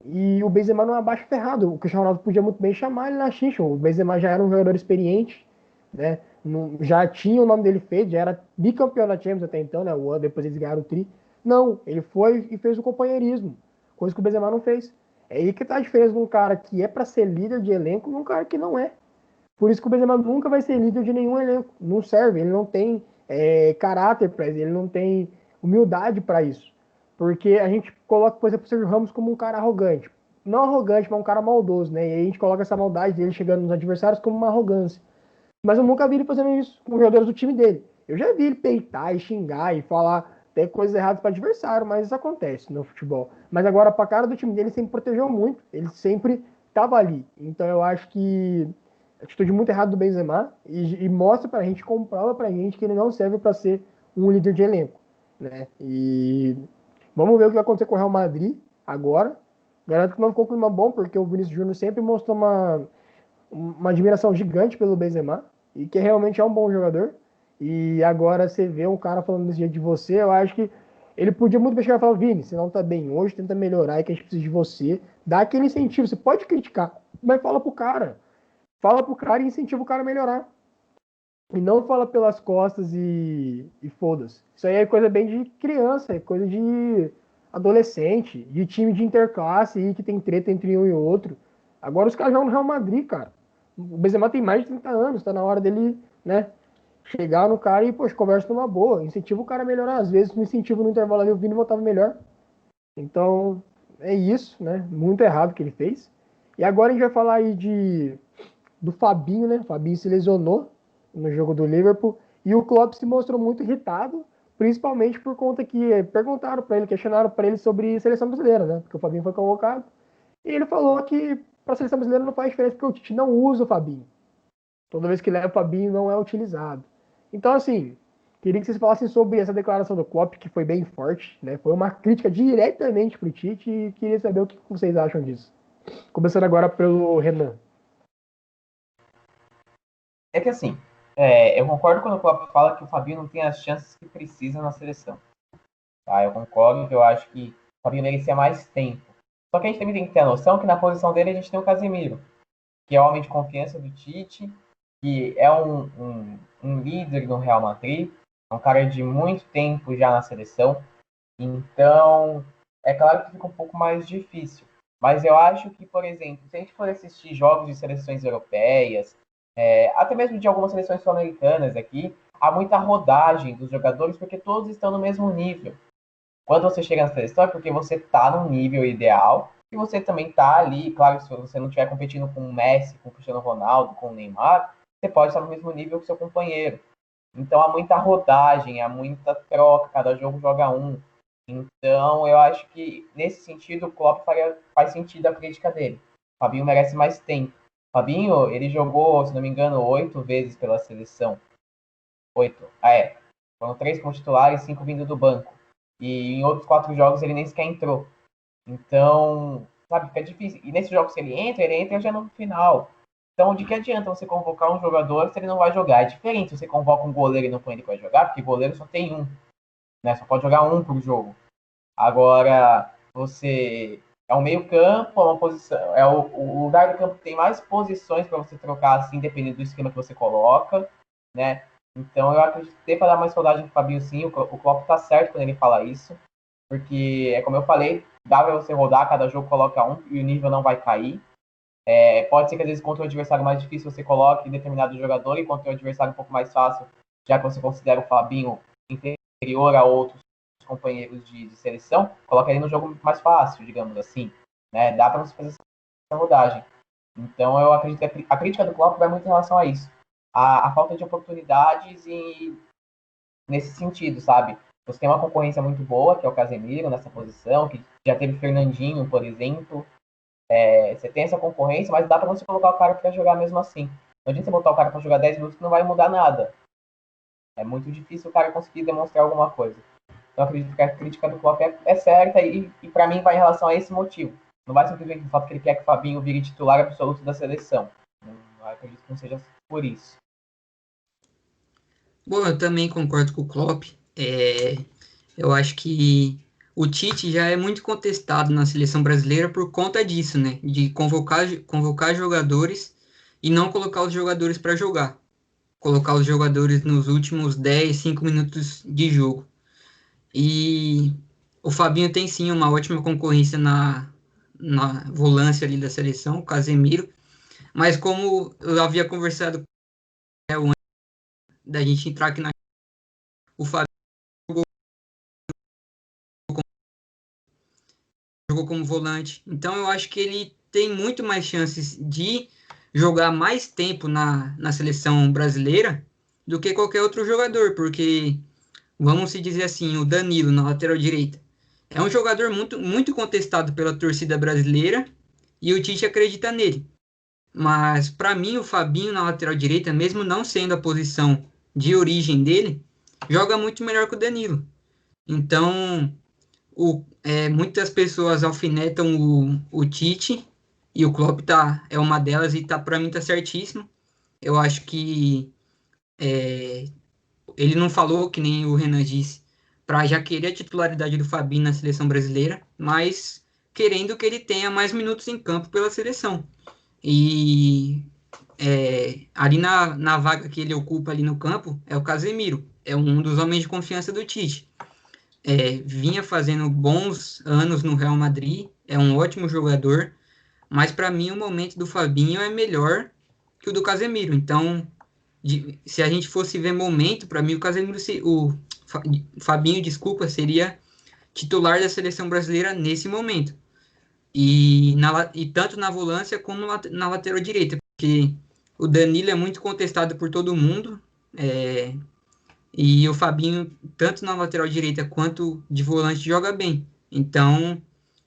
E o Benzema não abaixa ferrado. O Cristiano Ronaldo podia muito bem chamar ele na xincha. O Benzema já era um jogador experiente, né? Já tinha o nome dele feito, já era bicampeão da Champions até então, né? O ano depois eles ganharam o tri. Não, ele foi e fez o companheirismo, coisa que o Benzema não fez. É aí que tá a diferença de um cara que é para ser líder de elenco e um cara que não é. Por isso que o Benzema nunca vai ser líder de nenhum elenco. Não serve, ele não tem caráter para isso, ele não tem humildade para isso. Porque a gente coloca, por exemplo, o Sérgio Ramos como um cara arrogante. Não arrogante, mas um cara maldoso, né? E aí a gente coloca essa maldade dele chegando nos adversários como uma arrogância. Mas eu nunca vi ele fazendo isso com os jogadores do time dele. Eu já vi ele peitar e xingar e falar até coisas erradas para adversário, mas isso acontece no futebol. Mas agora, para a cara do time dele, ele sempre protegeu muito. Ele sempre estava ali. Então eu acho que atitude muito errada do Benzema e mostra pra gente, comprova pra gente que ele não serve para ser um líder de elenco, né? E vamos ver o que vai acontecer com o Real Madrid agora. Garanto que não ficou com um clima bom, porque o Vinícius Júnior sempre mostrou uma admiração gigante pelo Benzema e que realmente é um bom jogador. E agora você vê um cara falando desse jeito de você, eu acho que ele podia muito bem chegar e falar, Vini, você não tá bem hoje, tenta melhorar, que a gente precisa de você. Dá aquele incentivo, você pode criticar, mas fala pro cara. Fala pro cara e incentiva o cara a melhorar. E não fala pelas costas e foda-se. Isso aí é coisa bem de criança, é coisa de adolescente, de time de interclasse aí que tem treta entre um e outro. Agora os caras jogam no Real Madrid, cara. O Benzema tem mais de 30 anos, tá na hora dele, né, chegar no cara e, poxa, conversa numa boa, incentiva o cara a melhorar. Às vezes, no incentivo no intervalo ali, o Vini voltava melhor. Então, é isso, né? Muito errado o que ele fez. E agora a gente vai falar aí do Fabinho, né? O Fabinho se lesionou no jogo do Liverpool e o Klopp se mostrou muito irritado, principalmente por conta que perguntaram para ele, questionaram para ele sobre seleção brasileira, né? Porque o Fabinho foi convocado e ele falou que para a seleção brasileira não faz diferença porque o Tite não usa o Fabinho. Toda vez que leva o Fabinho não é utilizado. Então, assim, queria que vocês falassem sobre essa declaração do Klopp, que foi bem forte, né? Foi uma crítica diretamente pro Tite e queria saber o que vocês acham disso. Começando agora pelo Renan. É que assim, eu concordo quando o Klopp fala que o Fabinho não tem as chances que precisa na seleção. Tá? Eu concordo que eu acho que Fabinho merecia mais tempo. Só que a gente também tem que ter a noção que na posição dele a gente tem o Casemiro, que é o homem de confiança do Tite, que é um líder no Real Madrid, é um cara de muito tempo já na seleção. Então, é claro que fica um pouco mais difícil. Mas eu acho que, por exemplo, se a gente for assistir jogos de seleções europeias, até mesmo de algumas seleções sul-americanas aqui, há muita rodagem dos jogadores porque todos estão no mesmo nível. Quando você chega na seleção é porque você está no nível ideal e você também está ali, claro, se você não estiver competindo com o Messi, com o Cristiano Ronaldo, com o Neymar, você pode estar no mesmo nível que o seu companheiro. Então há muita rodagem, há muita troca, cada jogo joga um. Então eu acho que nesse sentido o Klopp faz sentido a crítica dele. O Fabinho merece mais tempo. O Fabinho, ele jogou, se não me engano, 8 vezes pela seleção. 8. Foram 3 como titular e 5 vindo do banco. E em outros 4 jogos ele nem sequer entrou. Então, sabe, fica difícil. E nesses jogos que ele entra já no final. Então, de que adianta você convocar um jogador se ele não vai jogar? É diferente se você convoca um goleiro e não põe ele para jogar, porque goleiro só tem um, né? Só pode jogar um por jogo. Agora, você é um meio-campo, é uma posição, é o lugar do campo que tem mais posições para você trocar, assim, dependendo do esquema que você coloca, né? Então, eu acredito que tem para dar mais rodagem pro Fabinho, sim. O Klopp tá certo quando ele fala isso, porque, é como eu falei, dá para você rodar, cada jogo coloca um e o nível não vai cair. Pode ser que às vezes contra o adversário mais difícil você coloque determinado jogador e contra o adversário um pouco mais fácil, já que você considera o Fabinho inferior a outros companheiros de seleção, coloca ele no jogo mais fácil, digamos assim. Né? Dá para você fazer essa rodagem. Então eu acredito que a crítica do Klopp vai muito em relação a isso. A falta de oportunidades e nesse sentido, sabe? Você tem uma concorrência muito boa, que é o Casemiro nessa posição, que já teve Fernandinho, por exemplo. Você tem essa concorrência, mas dá para você colocar o cara para jogar mesmo assim. Não adianta você botar o cara para jogar 10 minutos que não vai mudar nada. É muito difícil o cara conseguir demonstrar alguma coisa. Então, acredito que a crítica do Klopp é certa e para mim vai em relação a esse motivo. Não vai simplesmente do fato que ele quer que o Fabinho vire titular absoluto da seleção. Não acredito que não seja por isso. Bom, eu também concordo com o Klopp. Eu acho que o Tite já é muito contestado na seleção brasileira por conta disso, né? De convocar jogadores e não colocar os jogadores para jogar. Colocar os jogadores nos últimos 10, 5 minutos de jogo. E o Fabinho tem sim uma ótima concorrência na volância ali da seleção, o Casemiro. Mas como eu havia conversado antes da gente entrar aqui o Fabinho jogou como volante. Então eu acho que ele tem muito mais chances de jogar mais tempo na seleção brasileira do que qualquer outro jogador, porque vamos se dizer assim, o Danilo na lateral direita é um jogador muito, muito contestado pela torcida brasileira e o Tite acredita nele. Mas para mim o Fabinho na lateral direita, mesmo não sendo a posição de origem dele, joga muito melhor que o Danilo. Então, muitas pessoas alfinetam o Tite e o Klopp é uma delas e para mim tá certíssimo. Eu acho que ele não falou, que nem o Renan disse, para já querer a titularidade do Fabinho na seleção brasileira, mas querendo que ele tenha mais minutos em campo pela seleção. E ali na vaga que ele ocupa ali no campo é o Casemiro, é um dos homens de confiança do Tite. Vinha fazendo bons anos no Real Madrid, é um ótimo jogador, mas para mim o momento do Fabinho é melhor que o do Casemiro. Então, se a gente fosse ver momento, para mim o Casemiro, Fabinho, desculpa, seria titular da seleção brasileira nesse momento. E tanto na volância como na lateral direita, porque o Danilo é muito contestado por todo mundo, e o Fabinho, tanto na lateral direita quanto de volante, joga bem. Então,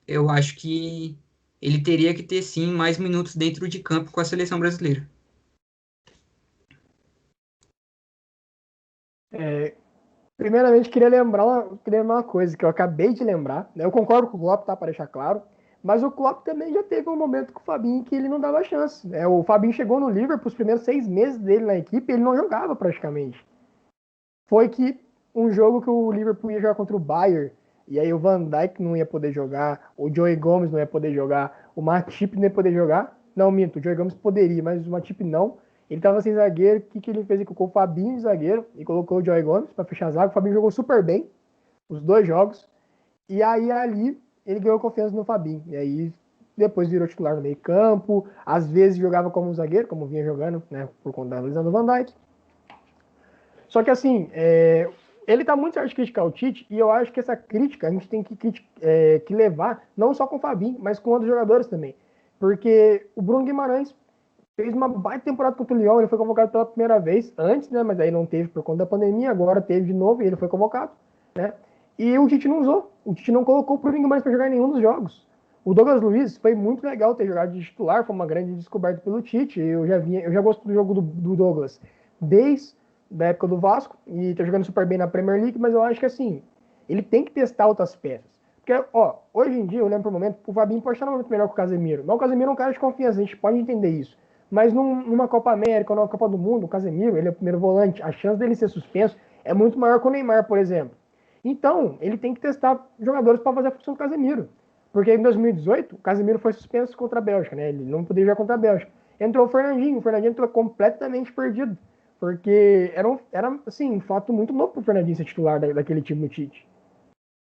eu acho que ele teria que ter, sim, mais minutos dentro de campo com a seleção brasileira. Primeiramente, queria lembrar uma coisa que eu acabei de lembrar. Né? Eu concordo com o Klopp, tá? Para deixar claro. Mas o Klopp também já teve um momento com o Fabinho que ele não dava chance. O Fabinho chegou no Liverpool, os primeiros 6 meses dele na equipe, ele não jogava praticamente. Foi que um jogo que o Liverpool ia jogar contra o Bayern E aí o Van Dijk não ia poder jogar, o Joey Gomes não ia poder jogar, o Matip não ia poder jogar. Não, minto, o Joey Gomes poderia, mas o Matip não. Ele tava sem zagueiro, o que ele fez? Ele colocou o Fabinho de zagueiro e colocou o Joey Gomes para fechar a zaga. O Fabinho jogou super bem, os 2 jogos. E aí ali ele ganhou confiança no Fabinho. E aí depois virou titular no meio campo. Às vezes jogava como zagueiro, como vinha jogando, né? Por conta da lesão do Van Dijk. Só que assim, ele tá muito certo de criticar o Tite, e eu acho que essa crítica a gente tem que levar, não só com o Fabinho, mas com outros jogadores também. Porque o Bruno Guimarães fez uma baita temporada contra o Lyon, ele foi convocado pela primeira vez, antes, né, mas aí não teve por conta da pandemia, agora teve de novo e ele foi convocado, né? E o Tite não usou, o Tite não colocou o Bruno Guimarães para jogar em nenhum dos jogos. O Douglas Luiz foi muito legal ter jogado de titular, foi uma grande descoberta pelo Tite, eu já gosto do jogo do Douglas desde da época do Vasco, e tá jogando super bem na Premier League, mas eu acho que assim, ele tem que testar outras peças. Porque, ó, hoje em dia, eu lembro por momento, o Fabinho pode estar no momento melhor que o Casemiro. Mas o Casemiro é um cara de confiança, a gente pode entender isso. Mas numa Copa América ou numa Copa do Mundo, o Casemiro, ele é o primeiro volante, a chance dele ser suspenso é muito maior que o Neymar, por exemplo. Então, ele tem que testar jogadores para fazer a função do Casemiro. Porque em 2018, o Casemiro foi suspenso contra a Bélgica, né? Ele não podia jogar contra a Bélgica. Entrou o Fernandinho entrou completamente perdido. Porque era assim, um fato muito novo pro Fernandinho ser titular daquele time do Tite.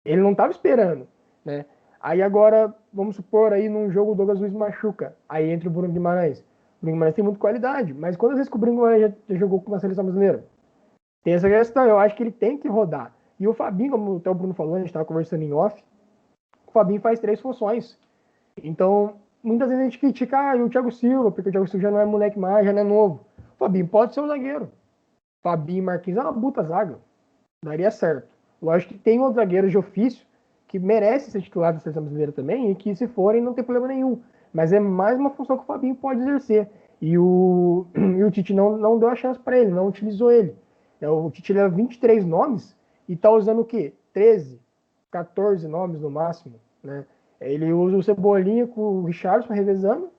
Ele não estava esperando, né? Aí agora, vamos supor, aí num jogo o Douglas Luiz machuca. Aí entra o Bruno Guimarães. O Bruno Guimarães tem muita qualidade, mas quantas vezes que o Bruno Guimarães já jogou com a seleção brasileira? Tem essa questão, eu acho que ele tem que rodar. E o Fabinho, como até o Bruno falou, a gente estava conversando em off, o Fabinho faz 3 funções. Então, muitas vezes a gente critica o Thiago Silva, porque o Thiago Silva já não é moleque mais, já não é novo. O Fabinho pode ser um zagueiro. Fabinho e Marquinhos é uma puta zaga. Daria certo. Lógico que tem outros zagueiros de ofício que merecem ser titular da seleção brasileira também, e que se forem não tem problema nenhum. Mas é mais uma função que o Fabinho pode exercer. E o Tite não deu a chance para ele, não utilizou ele. O Tite leva 23 nomes e tá usando o quê? 13, 14 nomes no máximo, né? Ele usa o Cebolinha com o Richarlison revezando.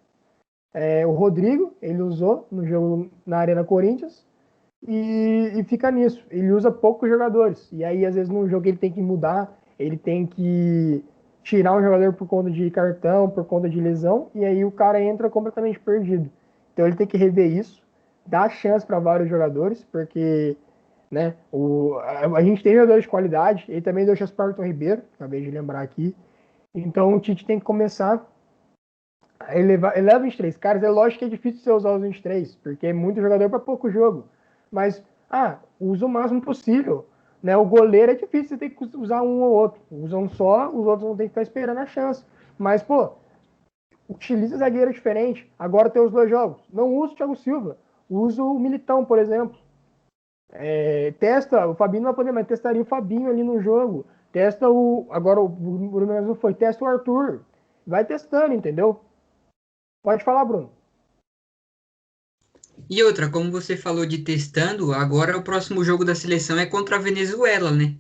O Rodrigo, ele usou no jogo na Arena Corinthians. E fica nisso. Ele usa poucos jogadores. E aí, às vezes, num jogo ele tem que mudar, ele tem que tirar um jogador por conta de cartão, por conta de lesão, e aí o cara entra completamente perdido. Então ele tem que rever isso, dar chance para vários jogadores, porque né, a gente tem jogadores de qualidade, ele também deu chance para o Arthur Ribeiro, acabei de lembrar aqui. Então o Tite tem que começar a elevar 23 caras. É lógico que é difícil você usar os 23, porque é muito jogador para pouco jogo. Mas, usa o máximo possível. Né? O goleiro é difícil, você tem que usar um ou outro. Usa um só, os outros vão ter que ficar esperando a chance. Mas, pô, utiliza zagueiro diferente. Agora tem os 2 jogos. Não usa o Thiago Silva. Usa o Militão, por exemplo. Testa, o Fabinho não vai poder, mas testaria o Fabinho ali no jogo. Testa agora o Bruno não foi, testa o Arthur. Vai testando, entendeu? Pode falar, Bruno. E outra, como você falou de testando, agora o próximo jogo da seleção é contra a Venezuela, né?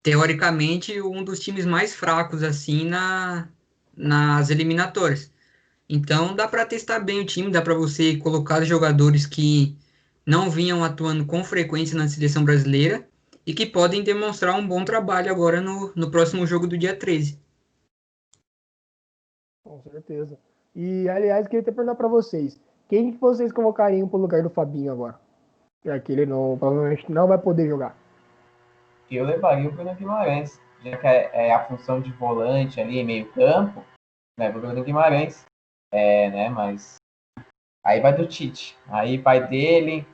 Teoricamente, um dos times mais fracos, assim, nas eliminatórias. Então, dá para testar bem o time, dá para você colocar os jogadores que não vinham atuando com frequência na seleção brasileira e que podem demonstrar um bom trabalho agora no próximo jogo do dia 13. Com certeza. E, aliás, queria até perguntar para vocês. Quem que vocês convocariam para o lugar do Fabinho agora? Já que ele provavelmente não vai poder jogar. Eu levaria o Bruno Guimarães, já que é a função de volante ali, meio campo, né, o Bruno Guimarães, né, mas aí vai do Tite, aí vai dele,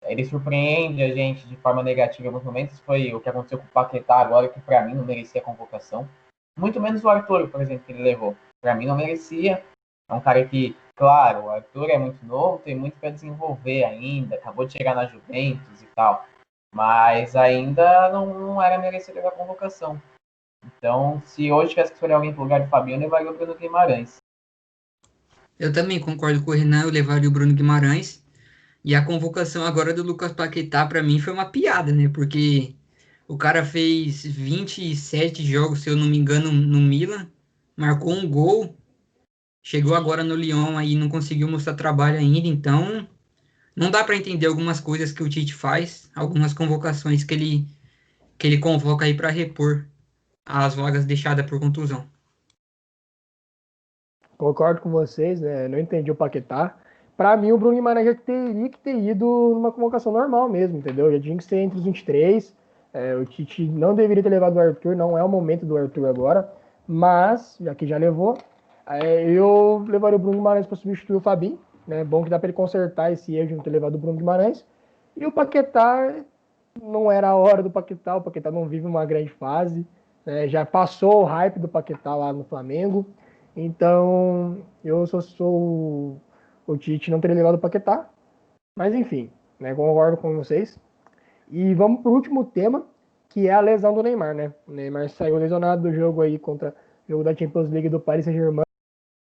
ele surpreende a gente de forma negativa em alguns momentos, foi o que aconteceu com o Paquetá agora, que para mim não merecia a convocação, muito menos o Arthur, por exemplo, que ele levou, para mim não merecia, é um cara que, claro, o Arthur é muito novo, tem muito para desenvolver ainda, acabou de chegar na Juventus e tal, mas ainda não era merecedor da convocação. Então, se hoje tivesse que escolher alguém para o lugar de Fabinho, eu levaria o Bruno Guimarães. Eu também concordo com o Renan, eu levaria o Bruno Guimarães. E a convocação agora do Lucas Paquetá, para mim, foi uma piada, né? Porque o cara fez 27 jogos, se eu não me engano, no Milan, marcou um gol, chegou agora no Lyon aí, não conseguiu mostrar trabalho ainda, então não dá para entender algumas coisas que o Tite faz, algumas convocações que ele convoca aí para repor. as vagas deixadas por contusão. Concordo com vocês, né? Não entendi o Paquetá. Para mim, o Bruno Guimarães já teria que ter ido numa convocação normal mesmo, entendeu? Já tinha que ser entre os 23. O Tite não deveria ter levado o Arthur, não é o momento do Arthur agora. Mas, já que já levou, eu levaria o Bruno Guimarães para substituir o Fabinho. Né? Bom que dá para ele consertar esse erro de não ter levado o Bruno Guimarães. E o Paquetá, não era a hora do Paquetá, o Paquetá não vive uma grande fase. Né? Já passou o hype do Paquetá lá no Flamengo. Então, eu sou o Tite não teria levado o Paquetá, mas enfim, né, concordo com vocês. E vamos para o último tema, que é a lesão do Neymar, né? O Neymar saiu lesionado do jogo aí contra o jogo da Champions League do Paris Saint-Germain.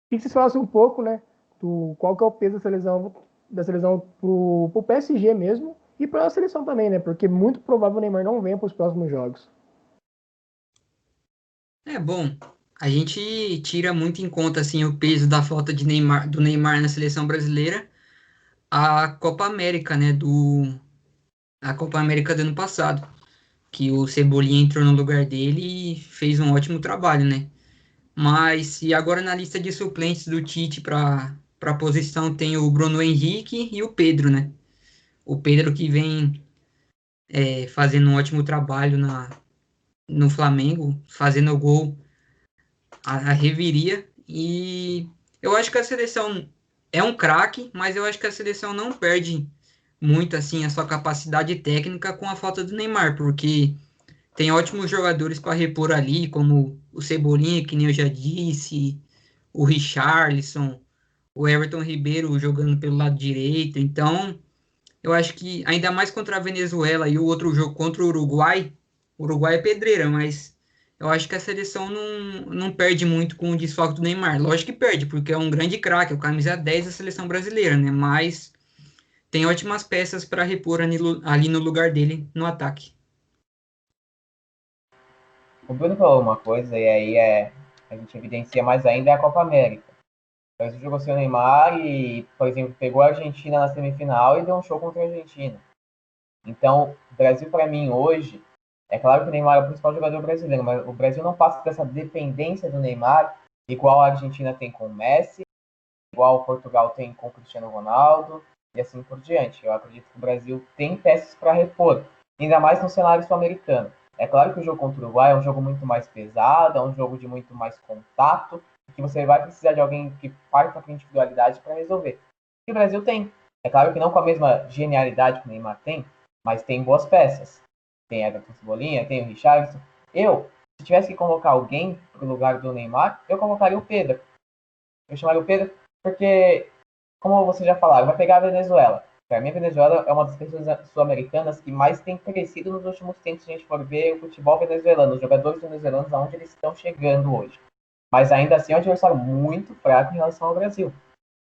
Queria que vocês falassem um pouco, né, do qual que é o peso dessa lesão pro PSG mesmo e para a seleção também, né? Porque muito provável o Neymar não venha para os próximos jogos. Bom, a gente tira muito em conta assim o peso da falta de Neymar, do Neymar na seleção brasileira, a Copa América, né, a Copa América do ano passado, que o Cebolinha entrou no lugar dele e fez um ótimo trabalho, né? Mas e agora na lista de suplentes do Tite para a posição tem o Bruno Henrique e o Pedro, né? O Pedro que vem fazendo um ótimo trabalho no Flamengo, fazendo o gol a reviria. E eu acho que a seleção é um craque, mas eu acho que a seleção não perde muito assim a sua capacidade técnica com a falta do Neymar, porque tem ótimos jogadores para repor ali, como o Cebolinha, que nem eu já disse, o Richarlison, o Everton Ribeiro jogando pelo lado direito. Então, eu acho que ainda mais contra a Venezuela e o outro jogo contra o Uruguai é pedreira, mas eu acho que a seleção não perde muito com o desfalque do Neymar. Lógico que perde, porque é um grande craque, é o camisa 10 da seleção brasileira, né? Mas tem ótimas peças para repor ali no lugar dele no ataque. O Bruno falou uma coisa, e aí a gente evidencia mais ainda é a Copa América. O Brasil jogou sem o Neymar e, por exemplo, pegou a Argentina na semifinal e deu um show contra a Argentina. Então, o Brasil, para mim, hoje, é claro que o Neymar é o principal jogador brasileiro, mas o Brasil não passa dessa dependência do Neymar, igual a Argentina tem com o Messi, igual o Portugal tem com o Cristiano Ronaldo, e assim por diante. Eu acredito que o Brasil tem peças para repor, ainda mais no cenário sul-americano. É claro que o jogo contra o Uruguai é um jogo muito mais pesado, é um jogo de muito mais contato, que você vai precisar de alguém que parta com individualidade para resolver. E o Brasil tem. É claro que não com a mesma genialidade que o Neymar tem, mas tem boas peças. Tem Everton Cebolinha, tem o Richarlison. Se tivesse que convocar alguém para o lugar do Neymar, eu convocaria o Pedro. Eu chamaria o Pedro porque, como vocês já falaram, vai pegar a Venezuela. Para mim, a Venezuela é uma das pessoas sul-americanas que mais tem crescido nos últimos tempos, se a gente for ver o futebol venezuelano, os jogadores venezuelanos, aonde eles estão chegando hoje. Mas ainda assim é um adversário muito fraco em relação ao Brasil.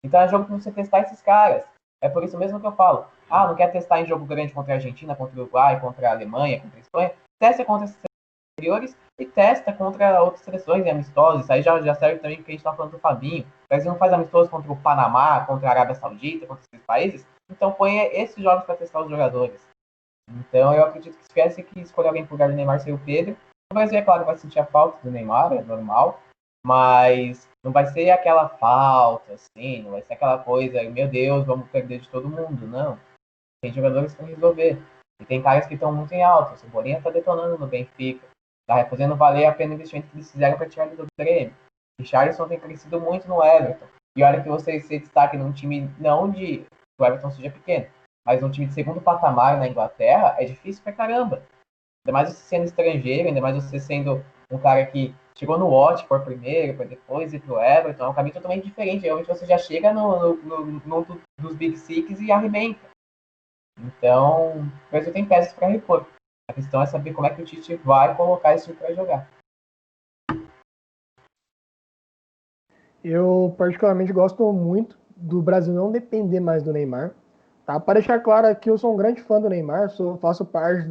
Então é jogo para você testar esses caras. É por isso mesmo que eu falo. Não quer testar em jogo grande contra a Argentina, contra o Uruguai, contra a Alemanha, contra a Espanha? Testa contra esses anteriores e testa contra outras seleções e amistosos. Isso aí já serve também porque a gente está falando do Fabinho. O Brasil não faz amistoso contra o Panamá, contra a Arábia Saudita, contra esses países. Então põe esses jogos para testar os jogadores. Então eu acredito que se tivesse que escolher alguém por lugar do Neymar seria o Pedro. O Brasil, é claro, vai sentir a falta do Neymar, é normal. Mas não vai ser aquela falta, assim, não vai ser aquela coisa, meu Deus, vamos perder de todo mundo, não. Tem jogadores para resolver. E tem caras que estão muito em alta. O Cebolinha está detonando no Benfica. Está fazendo valer a pena o investimento que eles fizeram para tirar ele do Grêmio. O Richarlison tem crescido muito no Everton. E olha que você se destaque num time, não de que o Everton seja pequeno, mas num time de segundo patamar na Inglaterra, é difícil pra caramba. Ainda mais você sendo estrangeiro, ainda mais você sendo um cara que chegou no Watford primeiro, para depois ir pro Everton, é um caminho totalmente diferente. Realmente você já chega no dos Big Six e arrebenta. Então, o Brasil tem peças para repor. A questão é saber como é que o Tite vai colocar esse time para jogar. Eu particularmente gosto muito do Brasil não depender mais do Neymar. Tá? Para deixar claro aqui, eu sou um grande fã do Neymar, faço parte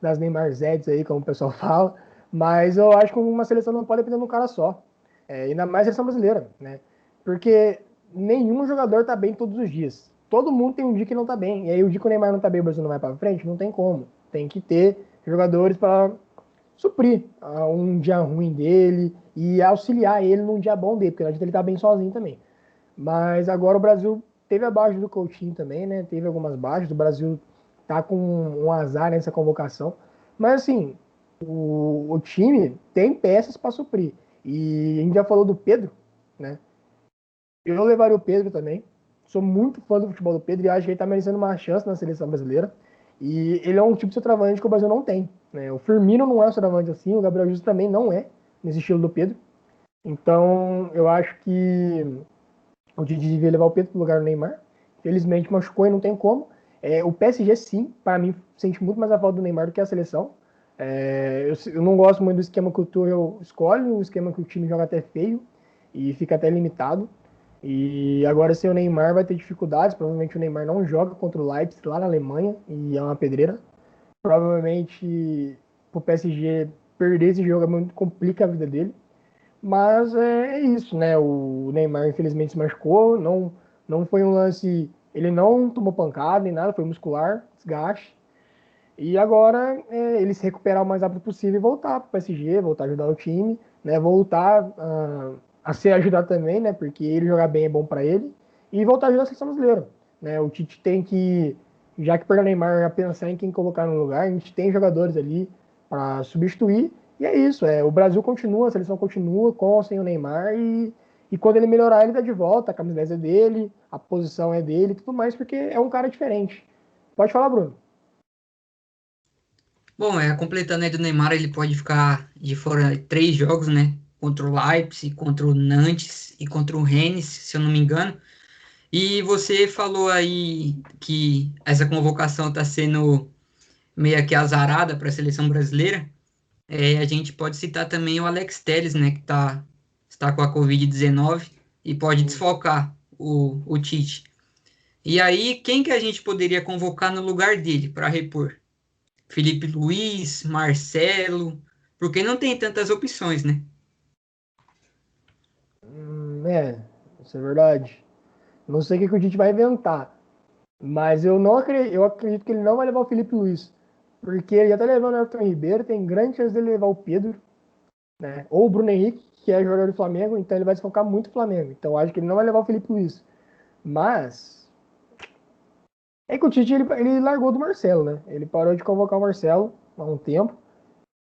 das Neymar Zeds aí, como o pessoal fala, mas eu acho que uma seleção não pode depender de um cara só. Ainda mais a seleção brasileira, né? Porque nenhum jogador tá bem todos os dias. Todo mundo tem um dia que não tá bem. E aí o dia que o Neymar não tá bem, o Brasil não vai para frente, não tem como. Tem que ter jogadores para suprir um dia ruim dele e auxiliar ele num dia bom dele, porque não adianta ele estar bem sozinho também. Mas agora o Brasil teve a baixa do Coutinho também, né? Teve algumas baixas, o Brasil tá com um azar nessa convocação. Mas assim, o time tem peças para suprir. E a gente já falou do Pedro, né? Eu levaria o Pedro também. Sou muito fã do futebol do Pedro e acho que ele tá merecendo uma chance na seleção brasileira. E ele é um tipo de centroavante que o Brasil não tem, né? O Firmino não é um centroavante assim, o Gabriel Jesus também não é nesse estilo do Pedro. Então, eu acho que o Didi devia levar o Pedro pro lugar do Neymar. Felizmente machucou e não tem como. O PSG, sim, para mim, sente muito mais a falta do Neymar do que a seleção. Eu não gosto muito do esquema que o Tuchel escolhe, o esquema que o time joga até feio e fica até limitado. E agora sem o Neymar vai ter dificuldades. Provavelmente o Neymar não joga contra o Leipzig lá na Alemanha e é uma pedreira. Provavelmente pro PSG perder esse jogo é muito complica a vida dele. Mas é isso, né? O Neymar infelizmente se machucou, não foi um lance, ele não tomou pancada nem nada, foi muscular, desgaste. E agora ele se recuperar o mais rápido possível e voltar para o PSG, voltar a ajudar o time, né? Voltar a ser ajudado também, né? Porque ele jogar bem é bom para ele e voltar a ajudar a seleção brasileira, né? O Tite tem que, já que perdeu o Neymar, já pensar em quem colocar no lugar. A gente tem jogadores ali para substituir e é isso. O Brasil continua, a seleção continua com ou sem o Neymar e quando ele melhorar ele tá de volta, a camisa 10 é dele, a posição é dele, tudo mais porque é um cara diferente. Pode falar, Bruno. Bom, completando aí do Neymar, ele pode ficar de fora 3 jogos, né? Contra o Leipzig, contra o Nantes e contra o Rennes, se eu não me engano. E você falou aí que essa convocação está sendo meio que azarada para a seleção brasileira. A gente pode citar também o Alex Telles, né? Que está com a Covid-19 e pode desfalcar o Tite. E aí, quem que a gente poderia convocar no lugar dele para repor? Felipe Luiz, Marcelo, porque não tem tantas opções, né? Isso é verdade. Não sei o que o Tite vai inventar, mas eu acredito que ele não vai levar o Felipe Luiz, porque ele já tá levando o Everton Ribeiro, tem grande chance dele levar o Pedro, né? Ou o Bruno Henrique, que é jogador do Flamengo, então ele vai desfocar muito o Flamengo. Então eu acho que ele não vai levar o Felipe Luiz. Mas é que o Tite ele largou do Marcelo, né? Ele parou de convocar o Marcelo há um tempo.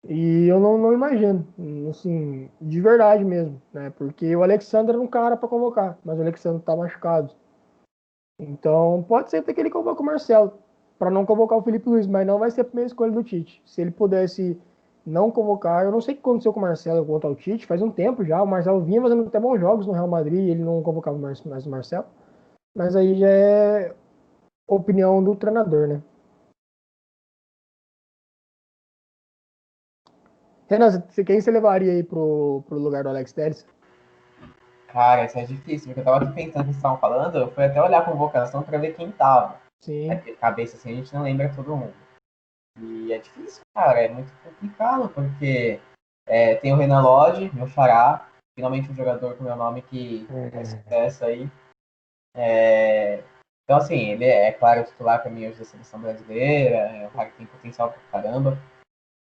E eu não imagino, assim, de verdade mesmo, né? Porque o Alexandre era um cara para convocar, mas o Alexandre tá machucado. Então, pode ser até que ele convoque o Marcelo, para não convocar o Felipe Luiz, mas não vai ser a primeira escolha do Tite. Se ele pudesse não convocar, eu não sei o que aconteceu com o Marcelo quanto ao Tite, faz um tempo já. O Marcelo vinha fazendo até bons jogos no Real Madrid e ele não convocava mais o Marcelo. Mas aí já é opinião do treinador, né? Renan, quem você levaria aí pro lugar do Alex Telles? Cara, isso é difícil, porque eu tava aqui pensando no que vocês estavam falando, eu fui até olhar a convocação pra ver quem tava. Sim. De cabeça assim, a gente não lembra todo mundo. E é difícil, cara, é muito complicado, porque tem o Renan Lodge, meu xará, finalmente um jogador com meu nome que faz sucesso aí. Então, assim, ele é claro, titular pra mim hoje da seleção brasileira, é um cara que tem potencial pra caramba.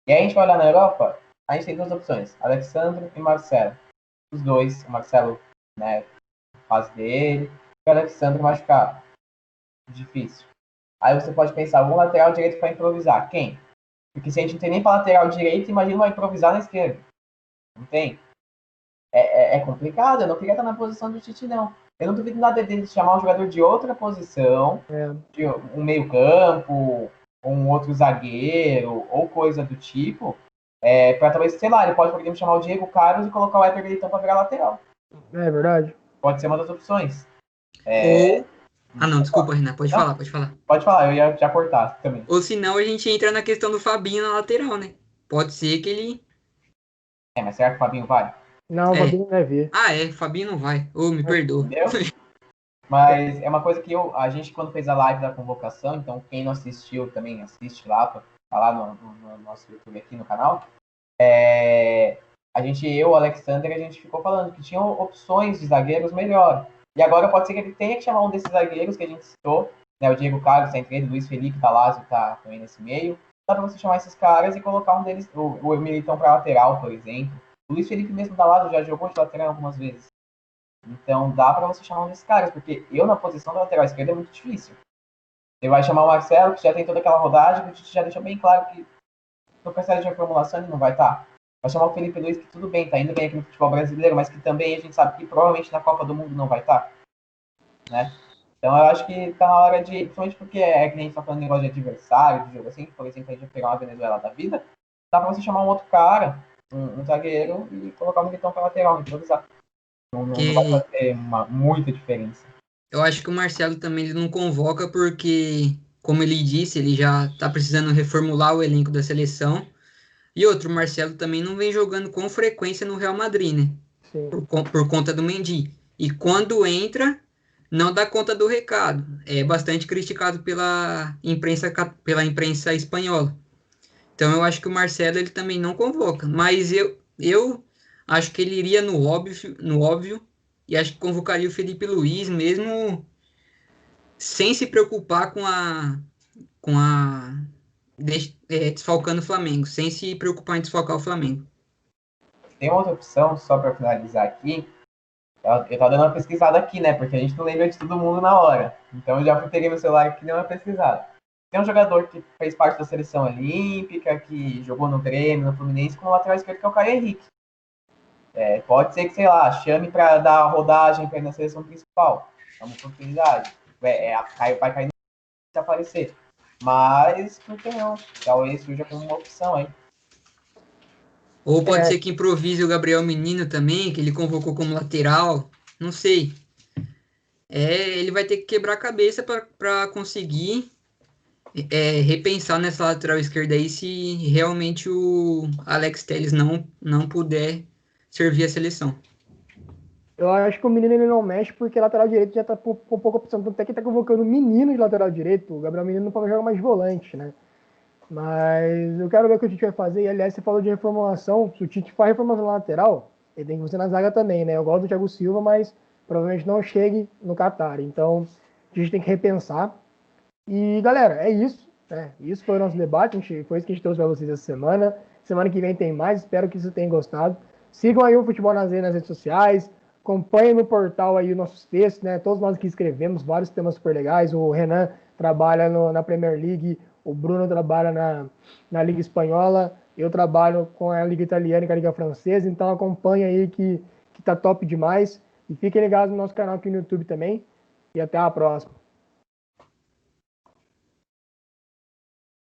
E aí a gente vai olhar na Europa, a gente tem duas opções, Alexandre e Marcelo. Os dois, o Marcelo, né, fase dele, e o Alexandre machucado. Difícil. Aí você pode pensar, algum lateral direito para improvisar. Quem? Porque se a gente não tem nem para lateral direito, imagina vai improvisar na esquerda. Não tem? É complicado, eu não queria estar na posição do Tite, não. Eu não duvido nada dele chamar um jogador de outra posição, de um meio campo, um outro zagueiro, ou coisa do tipo, para talvez, sei lá, ele pode, por exemplo, chamar o Diego Carlos e colocar o Éder Militão para virar lateral. É verdade. Pode ser uma das opções. Ou. Ah, não, desculpa, Renan, pode falar, pode falar. Pode falar, eu ia já cortar também. Ou senão a gente entra na questão do Fabinho na lateral, né? Pode ser que ele. Mas será que o Fabinho vai? Não, o Fabinho não vai ver. Fabinho não vai. Ô, me perdoa. Entendeu? Mas é uma coisa que a gente, quando fez a live da convocação, então quem não assistiu também assiste lá, tá lá no nosso YouTube aqui no canal. A gente, o Alexander, a gente ficou falando que tinham opções de zagueiros melhor. E agora pode ser que ele tenha que chamar um desses zagueiros que a gente citou, né? O Diego Carlos tá entre ele, o Luiz Felipe da Lazio tá também nesse meio. dá pra você chamar esses caras e colocar um deles, o Militão pra lateral, por exemplo. O Luiz Felipe mesmo da lado já jogou de lateral algumas vezes. Então dá pra você chamar um desses caras, porque eu na posição da lateral esquerda é muito difícil. Você vai chamar o Marcelo, que já tem toda aquela rodagem, que o Tite já deixou bem claro que no processo de reformulação ele não vai estar. Vai chamar o Felipe Luiz, que tudo bem, tá indo bem aqui no futebol brasileiro, mas que também a gente sabe que provavelmente na Copa do Mundo não vai estar. Né? Então eu acho que tá na hora de, principalmente porque é que a gente tá falando de negócio de adversário, de jogo assim, por exemplo, a gente vai pegar uma Venezuela da vida, dá pra você chamar um outro cara, um zagueiro, e colocar o Militão pra lateral, improvisar. Não vai Que fazer muita diferença. eu acho que o Marcelo também ele não convoca porque, como ele disse, ele já tá precisando reformular o elenco da seleção. E outro, o Marcelo também não vem jogando com frequência no Real Madrid, né? Sim. Por conta do Mendy. E quando entra, não dá conta do recado. É bastante criticado pela imprensa espanhola. Então eu acho que o Marcelo ele também não convoca. Mas eu acho que ele iria no óbvio e acho que convocaria o Felipe Luiz mesmo sem se preocupar com a desfalcando o Flamengo, sem se preocupar em desfalcar o Flamengo. Tem uma outra opção, só para finalizar aqui. Eu tava dando uma pesquisada aqui, né? Porque a gente não lembra de todo mundo na hora. Então eu já peguei meu celular aqui e dei uma pesquisada. Tem um jogador que fez parte da seleção olímpica, que jogou no Grêmio, no Fluminense, como lateral esquerdo, que é o Caio Henrique. Pode ser que, sei lá, chame para dar rodagem para ir na seleção principal. É uma oportunidade. Vai cair se aparecer. Mas, por que não? Talvez surja como uma opção aí. Ou pode É, ser que improvise o Gabriel Menino também, que ele convocou como lateral. Não sei. Ele vai ter que quebrar a cabeça para conseguir repensar nessa lateral esquerda aí se realmente o Alex Telles não puder servir a seleção. eu acho que o menino ele não mexe porque lateral direito já tá com pouca opção. Tanto é que tá convocando o menino de lateral direito. O Gabriel Menino não pode jogar mais de volante, né? Mas eu quero ver o que o Tite vai fazer. E aliás, você falou de reformulação. Se o Tite faz reformulação na lateral, ele tem que fazer na zaga também, né? Eu gosto do Thiago Silva, mas provavelmente não chegue no Qatar. Então, a gente tem que repensar. E galera, é isso. Né? Isso foi o nosso debate. Foi isso que a gente trouxe para vocês essa semana. Semana que vem tem mais. Espero que vocês tenham gostado. Sigam aí o Futebol nas redes sociais. Acompanhem no portal aí os nossos textos, né? Todos nós que escrevemos vários temas super legais. O Renan trabalha na Premier League, o Bruno trabalha na Liga Espanhola, eu trabalho com a Liga Italiana e com a Liga Francesa. Então acompanha aí que tá top demais. E fiquem ligados no nosso canal aqui no YouTube também. E até a próxima.